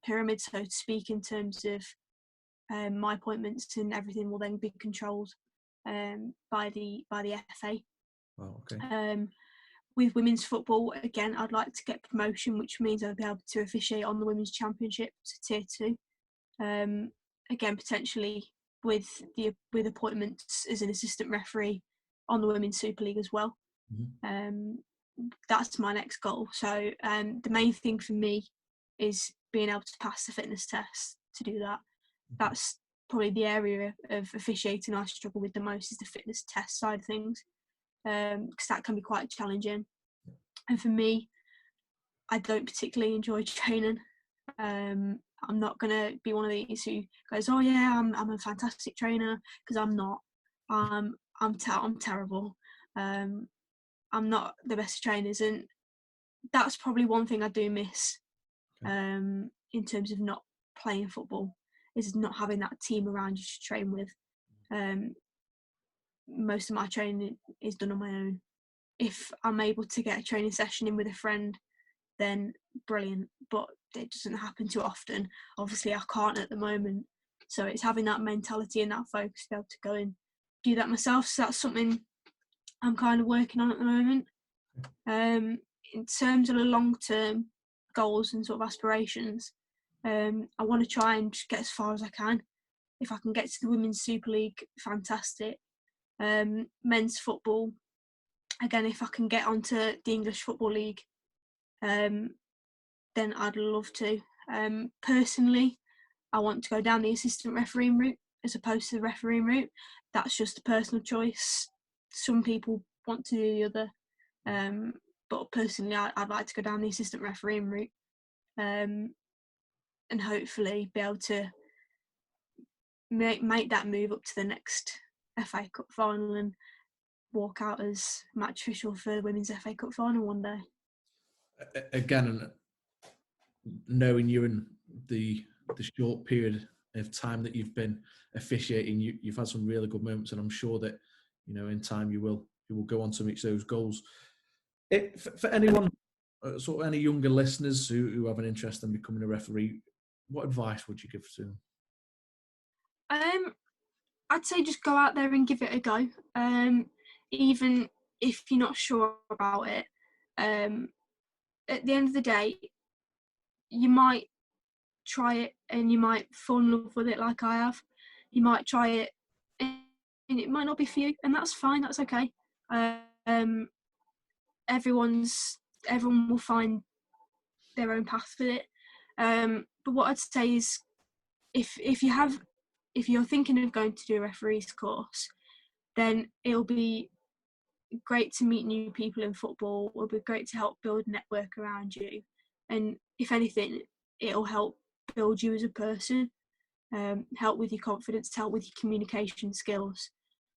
pyramid, so to speak, in terms of my appointments, and everything will then be controlled by the FA.
Oh, okay.
With women's football, again, I'd like to get promotion, which means I'll be able to officiate on the Women's Championship to Tier 2. Again, potentially with appointments as an assistant referee on the Women's Super League as well. Mm-hmm. That's my next goal. So the main thing for me is being able to pass the fitness test to do that. That's probably the area of officiating I struggle with the most, is the fitness test side of things, because that can be quite challenging. And for me, I don't particularly enjoy training. I'm not going to be one of these who goes, oh yeah, I'm a fantastic trainer, because I'm not. I'm terrible. I'm not the best of trainers, and that's probably one thing I do miss in terms of not playing football, is not having that team around you to train with. Most of my training is done on my own. If I'm able to get a training session in with a friend, then brilliant, but it doesn't happen too often. Obviously I can't at the moment, so it's having that mentality and that focus to be able to go and do that myself. So that's something I'm kind of working on at the moment. In terms of the long-term goals and sort of aspirations, I want to try and just get as far as I can. If I can get to the Women's Super League, fantastic. Men's football, again, if I can get onto the English Football League, then I'd love to. Personally, I want to go down the assistant refereeing route as opposed to the refereeing route. That's just a personal choice. Some people want to do the other, but personally, I'd like to go down the assistant refereeing route, and hopefully be able to make that move up to the next FA Cup final and walk out as match official for the Women's FA Cup final one day.
Again, knowing you and the the short period of time that you've been officiating, you've had some really good moments, and I'm sure that, you know, in time you will go on to reach those goals. For anyone, sort of any younger listeners who have an interest in becoming a referee, what advice would you give to them?
I'd say just go out there and give it a go. Even if you're not sure about it, at the end of the day, you might try it and you might fall in love with it like I have. You might try it and it might not be for you, and that's fine, that's okay. Everyone will find their own path with it. But what I'd say is if you're thinking of going to do a referee's course, then it'll be great to meet new people in football. It'll be great to help build a network around you. And if anything, it'll help build you as a person, help with your confidence, help with your communication skills,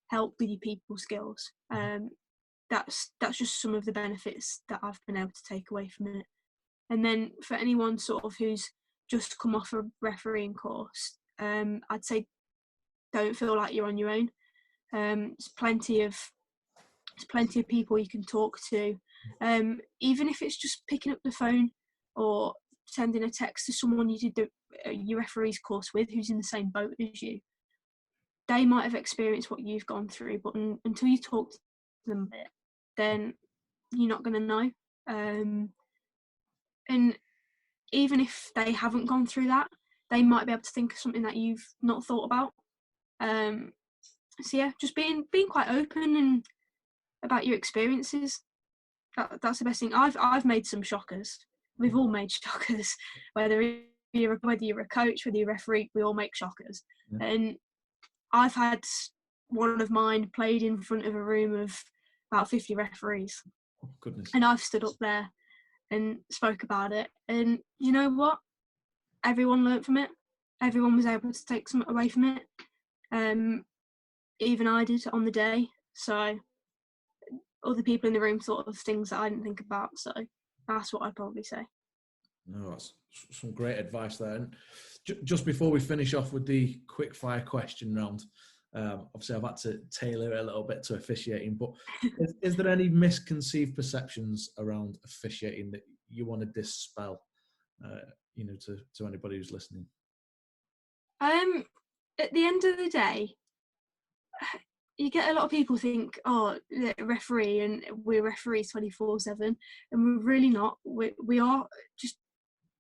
help with your people skills. That's just some of the benefits that I've been able to take away from it. And then for anyone sort of who's just come off a refereeing course, I'd say don't feel like you're on your own. There's plenty of people you can talk to, even if it's just picking up the phone or sending a text to someone you did your referee's course with who's in the same boat as you. They might have experienced what you've gone through, but until you talk to them a bit, then you're not going to know. And even if they haven't gone through that, they might be able to think of something that you've not thought about. So yeah, just being quite open and about your experiences. That's the best thing. I've made some shockers. We've all made shockers. Whether you're a coach, whether you're a referee, we all make shockers. Yeah. And I've had one of mine played in front of a room of about 50 referees.
Oh, goodness.
And I've stood up there and spoke about it. And you know what? Everyone learnt from it. Everyone was able to take something away from it. Even I did on the day. So other people in the room thought of things that I didn't think about. So that's what I'd probably say.
No, that's some great advice there. And just before we finish off with the quick fire question round, obviously I've had to tailor it a little bit to officiating, but is there any misconceived perceptions around officiating that you want to dispel, to anybody who's listening?
At the end of the day, you get a lot of people think, oh, they're a referee and we're referees 24/7, and we're really not. We are just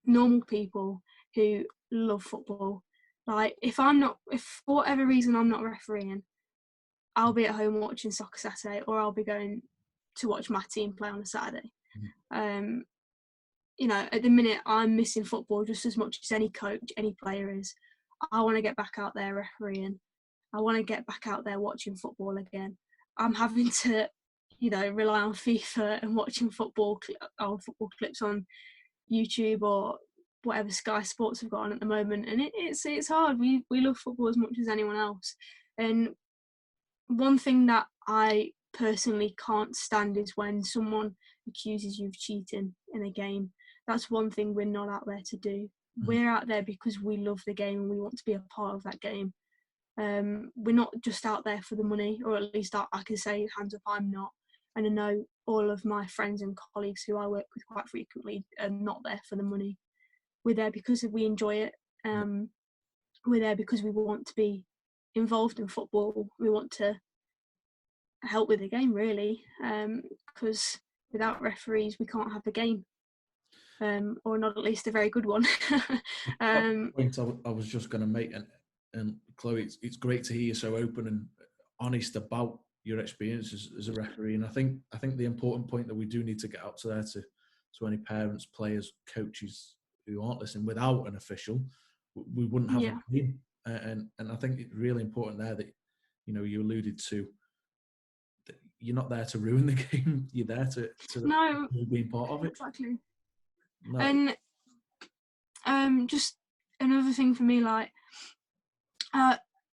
normal people who love football. Like, if for whatever reason I'm not refereeing, I'll be at home watching Soccer Saturday, or I'll be going to watch my team play on a Saturday. Mm-hmm. At the minute I'm missing football just as much as any coach, any player is. I want to get back out there refereeing. I want to get back out there watching football again. I'm having to, rely on FIFA and watching football clips on YouTube or whatever Sky Sports have got on at the moment, and it's hard. We love football as much as anyone else, and one thing that I personally can't stand is when someone accuses you of cheating in a game. That's one thing we're not out there to do. We're out there because we love the game and we want to be a part of that game. We're not just out there for the money, or at least I can say hands up, I'm not. And I know all of my friends and colleagues who I work with quite frequently are not there for the money. We're there because we enjoy it. We're there because we want to be involved in football. We want to help with the game, really, because without referees we can't have the game, or not at least a very good one.
Point I was just going to make, and Chloe, it's great to hear you so open and honest about your experiences as a referee. And I think the important point that we do need to get out to there to any parents, players, coaches who aren't listening, without an official, we wouldn't have a game. And I think it's really important there that, you alluded to, that you're not there to ruin the game. You're there to be part of it.
Exactly.
No.
And just another thing for me, like,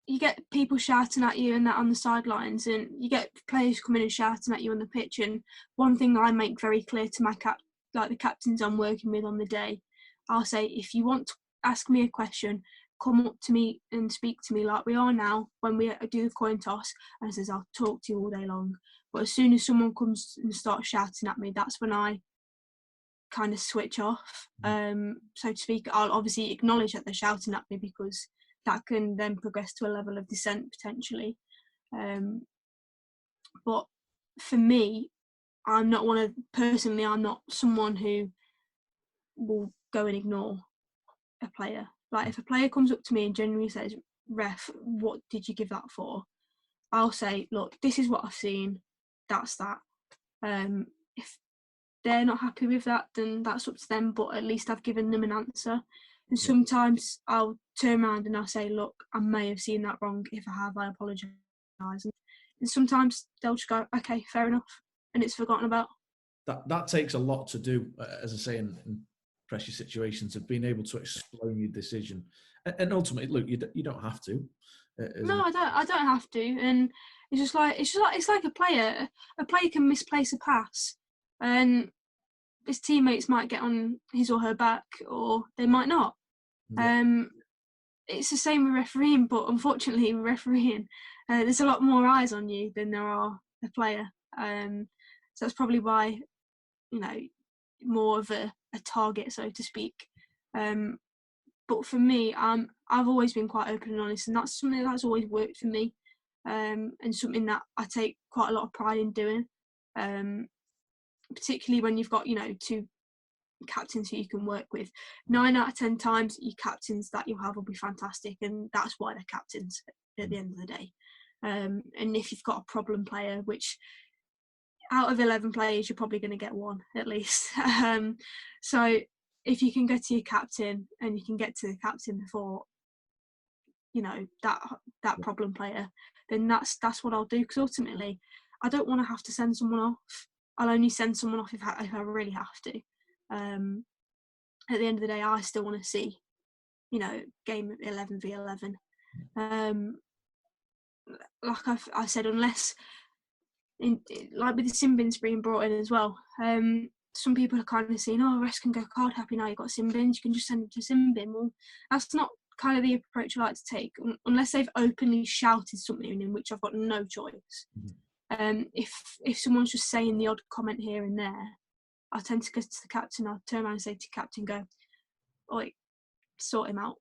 you get people shouting at you and that on the sidelines, and you get players coming and shouting at you on the pitch. And one thing I make very clear to my the captains I'm working with on the day, I'll say, if you want ask me a question, come up to me and speak to me like we are now when we do the coin toss, and says, I'll talk to you all day long. But as soon as someone comes and starts shouting at me, that's when I kind of switch off, so to speak. I'll obviously acknowledge that they're shouting at me, because that can then progress to a level of dissent potentially. But for me, I'm not someone who will go and ignore a player. Like, if a player comes up to me and genuinely says, ref, what did you give that for? I'll say, look, this is what I've seen, that's that. If they're not happy with that, then that's up to them, but at least I've given them an answer. And sometimes I'll turn around and I'll say, look, I may have seen that wrong. If I have, I apologise. And sometimes they'll just go, okay, fair enough, and it's forgotten about.
That takes a lot to do, as I say, in pressure situations, of being able to explain your decision. And ultimately, look, you don't have to.
No, I don't have to. And it's like a player. A player can misplace a pass, and his teammates might get on his or her back, or they might not. Yeah. It's the same with refereeing, but unfortunately, with refereeing, there's a lot more eyes on you than there are a player. So that's probably why, more of a target, so to speak. But for me, I've always been quite open and honest, and that's something that's always worked for me, and something that I take quite a lot of pride in doing. Particularly when you've got, two captains who you can work with. 9 out of 10 times, your captains that you'll have will be fantastic, and that's why they're captains at the end of the day. And if you've got a problem player, which out of 11 players, you're probably going to get one at least. So if you can go to your captain and you can get to the captain before, that problem player, then that's what I'll do, because ultimately, I don't want to have to send someone off. I'll only send someone off if I really have to. At the end of the day, I still want to see, game 11v11. Like I said, unless, like with the sin bins being brought in as well, some people are kind of saying, refs can go card happy now, you've got sin bins, you can just send them to sin bin. Well, that's not kind of the approach I like to take, unless they've openly shouted something in which I've got no choice. If someone's just saying the odd comment here and there, I tend to go to the captain. I'll turn around and say to the captain, go, like, sort him out,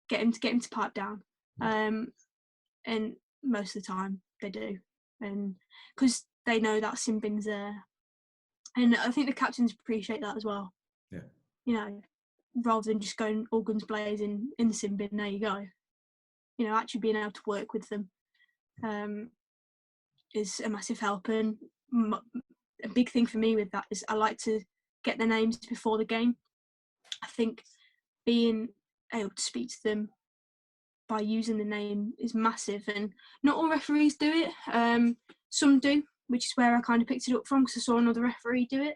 get him to pipe down. And most of the time they do, and because they know that sin bin's there, and I think the captains appreciate that as well. Yeah, rather than just going all guns blazing in the sin bin, there you go. Actually being able to work with them is a massive help. And a big thing for me with that is I like to get their names before the game. I think being able to speak to them by using the name is massive, and not all referees do it. Some do, which is where I kind of picked it up from, because I saw another referee do it.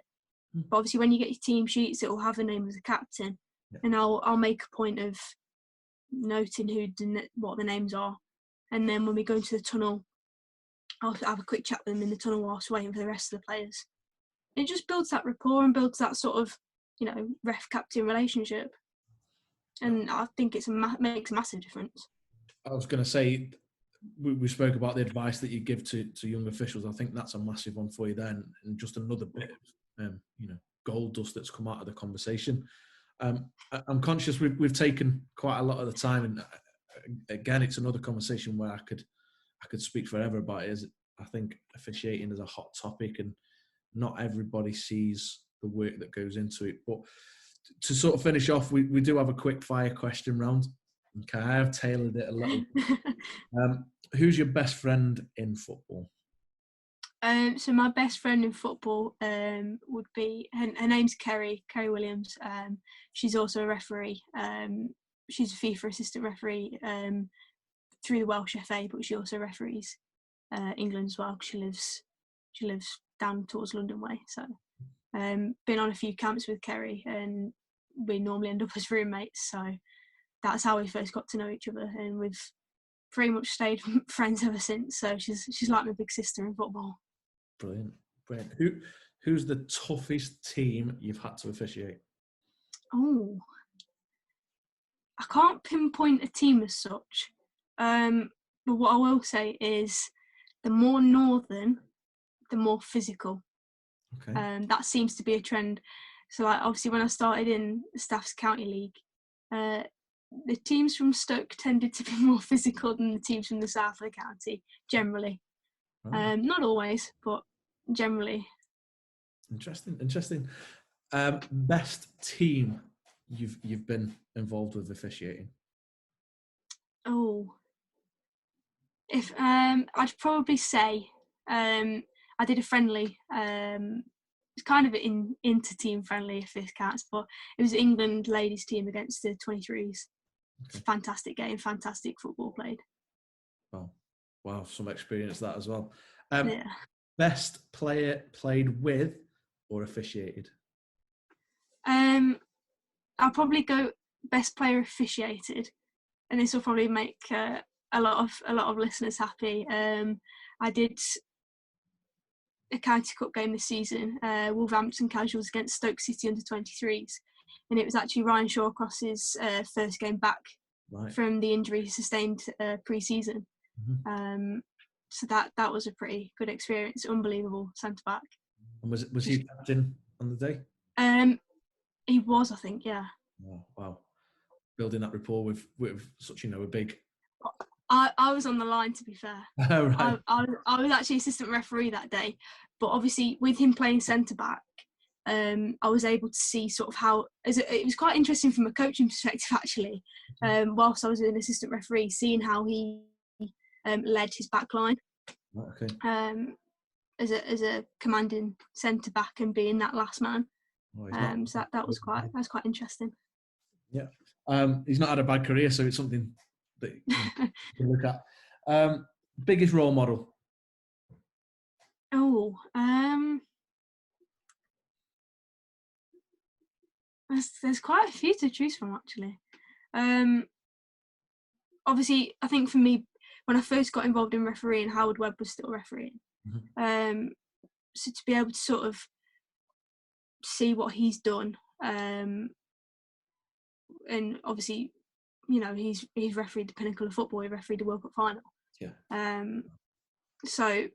But obviously when you get your team sheets, it will have the name of the captain, and I'll make a point of noting what the names are, and then when we go into the tunnel, I'll have a quick chat with them in the tunnel whilst waiting for the rest of the players. It just builds that rapport and builds that sort of, ref-captain relationship. And I think it makes a massive difference.
I was going to say, we spoke about the advice that you give to young officials. I think that's a massive one for you then, and just another bit of, gold dust that's come out of the conversation. I'm conscious we've taken quite a lot of the time, and again, it's another conversation where I could speak forever about it. I think officiating is a hot topic, and not everybody sees the work that goes into it. But to sort of finish off, we do have a quick fire question round. Okay, I have tailored it a little. Who's your best friend in football?
So my best friend in football would be, her name's Kerry Williams. She's also a referee. She's a FIFA assistant referee through the Welsh FA, but she also referees England as well. She lives down towards London way. So been on a few camps with Kerry, and we normally end up as roommates. So that's how we first got to know each other, and we've pretty much stayed friends ever since. So she's like my big sister in football.
Brilliant. Who's the toughest team you've had to officiate?
Oh, I can't pinpoint a team as such, but what I will say is the more northern, the more physical.
Okay.
That seems to be a trend. So, like, obviously, when I started in the Staffs County League, the teams from Stoke tended to be more physical than the teams from the south of the county, generally.
Right.
Not always, but generally.
Interesting. Best team you've been involved with officiating?
Oh, if I'd probably say I did a friendly. It's kind of an inter-team friendly, if this counts, but it was England ladies team against the 23s.
Okay.
Fantastic game, fantastic football played.
Wow, some experience that as well.
Yeah.
Best player played with or officiated?
I'll probably go best player officiated, and this will probably make a lot of listeners happy. I did a county cup game this season, Wolverhampton Casuals against Stoke City under 23s, and it was actually Ryan Shawcross's first game back from the injury he sustained pre-season.
Mm-hmm.
So that was a pretty good experience. Unbelievable centre back.
And was he captain on the day?
He was, I think, yeah.
Oh, wow, building that rapport with such a big.
I was on the line, to be fair.
Right.
I was actually assistant referee that day, but obviously with him playing centre back, I was able to see sort of how it was quite interesting from a coaching perspective actually. Whilst I was an assistant referee, seeing how he led his back line.
Okay.
As a commanding centre back and being that last man. So that was quite interesting.
Yeah. He's not had a bad career, so it's something that you can look at. Biggest role model?
Oh, there's quite a few to choose from actually. Obviously, I think for me, when I first got involved in refereeing, Howard Webb was still refereeing. Mm-hmm. So to be able to sort of see what he's done, and obviously, he's refereed the pinnacle of football. He refereed the World Cup final.
Yeah.
So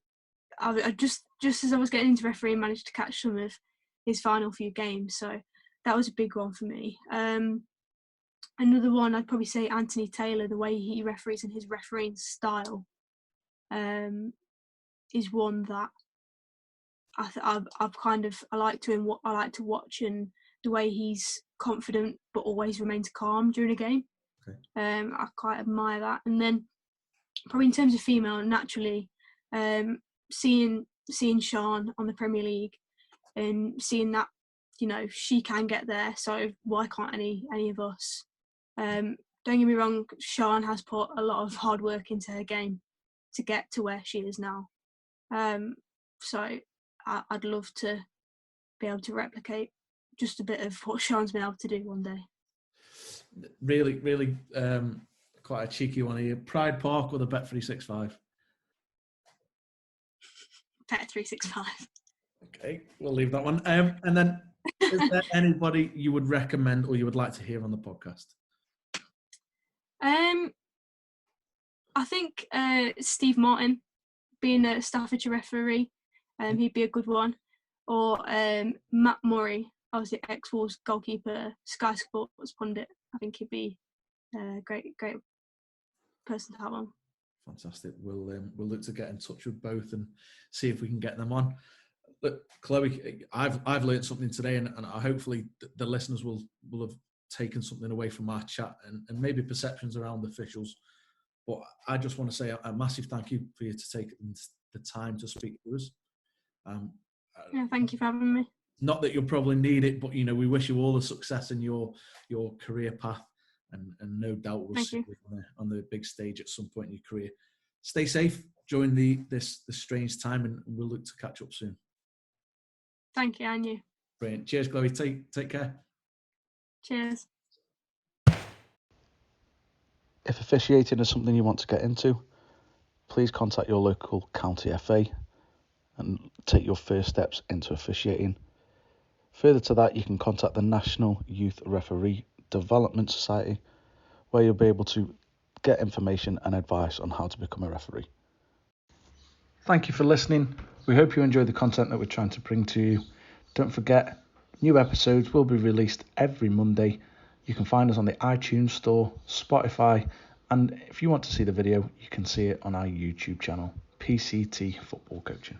I just as I was getting into refereeing, managed to catch some of his final few games. So that was a big one for me. Another one, I'd probably say Anthony Taylor. The way he referees and his refereeing style is one that I like to watch, and the way he's confident but always remains calm during a game.
Okay.
I quite admire that. And then probably in terms of female, naturally, seeing Sian on the Premier League and seeing that she can get there, so why can't any of us? Don't get me wrong, Sian has put a lot of hard work into her game to get to where she is now. So I'd love to be able to replicate just a bit of what Sian's been able to do one day.
Really, really quite a cheeky one here. Pride Park or the Bet365?
Bet365.
Okay, we'll leave that one. And then, is there anybody you would recommend or you would like to hear on the podcast?
I think Steve Martin, being a Staffordshire referee, he'd be a good one. Or Matt Murray, obviously ex-Wolves goalkeeper, Sky Sports pundit. I think he'd be a great person to have on.
Fantastic. We'll look to get in touch with both and see if we can get them on. Look, Chloe, I've learned something today, and hopefully the listeners will have taken something away from our chat and maybe perceptions around the officials. But I just want to say a massive thank you for you to take the time to speak to us.
Yeah, thank you for having me.
Not that you'll probably need it, but we wish you all the success in your career path, and no doubt we'll see you on the big stage at some point in your career. Stay safe during this strange time, and we'll look to catch up soon.
Thank you, and you.
Brilliant. Cheers, Chloe. Take care.
Cheers.
If officiating is something you want to get into, please contact your local county FA and take your first steps into officiating. Further to that, you can contact the National Youth Referee Development Society, where you'll be able to get information and advice on how to become a referee. Thank you for listening. We hope you enjoy the content that we're trying to bring to you. Don't forget, new episodes will be released every Monday. You can find us on the iTunes Store, Spotify, and if you want to see the video, you can see it on our YouTube channel, PCT Football Coaching.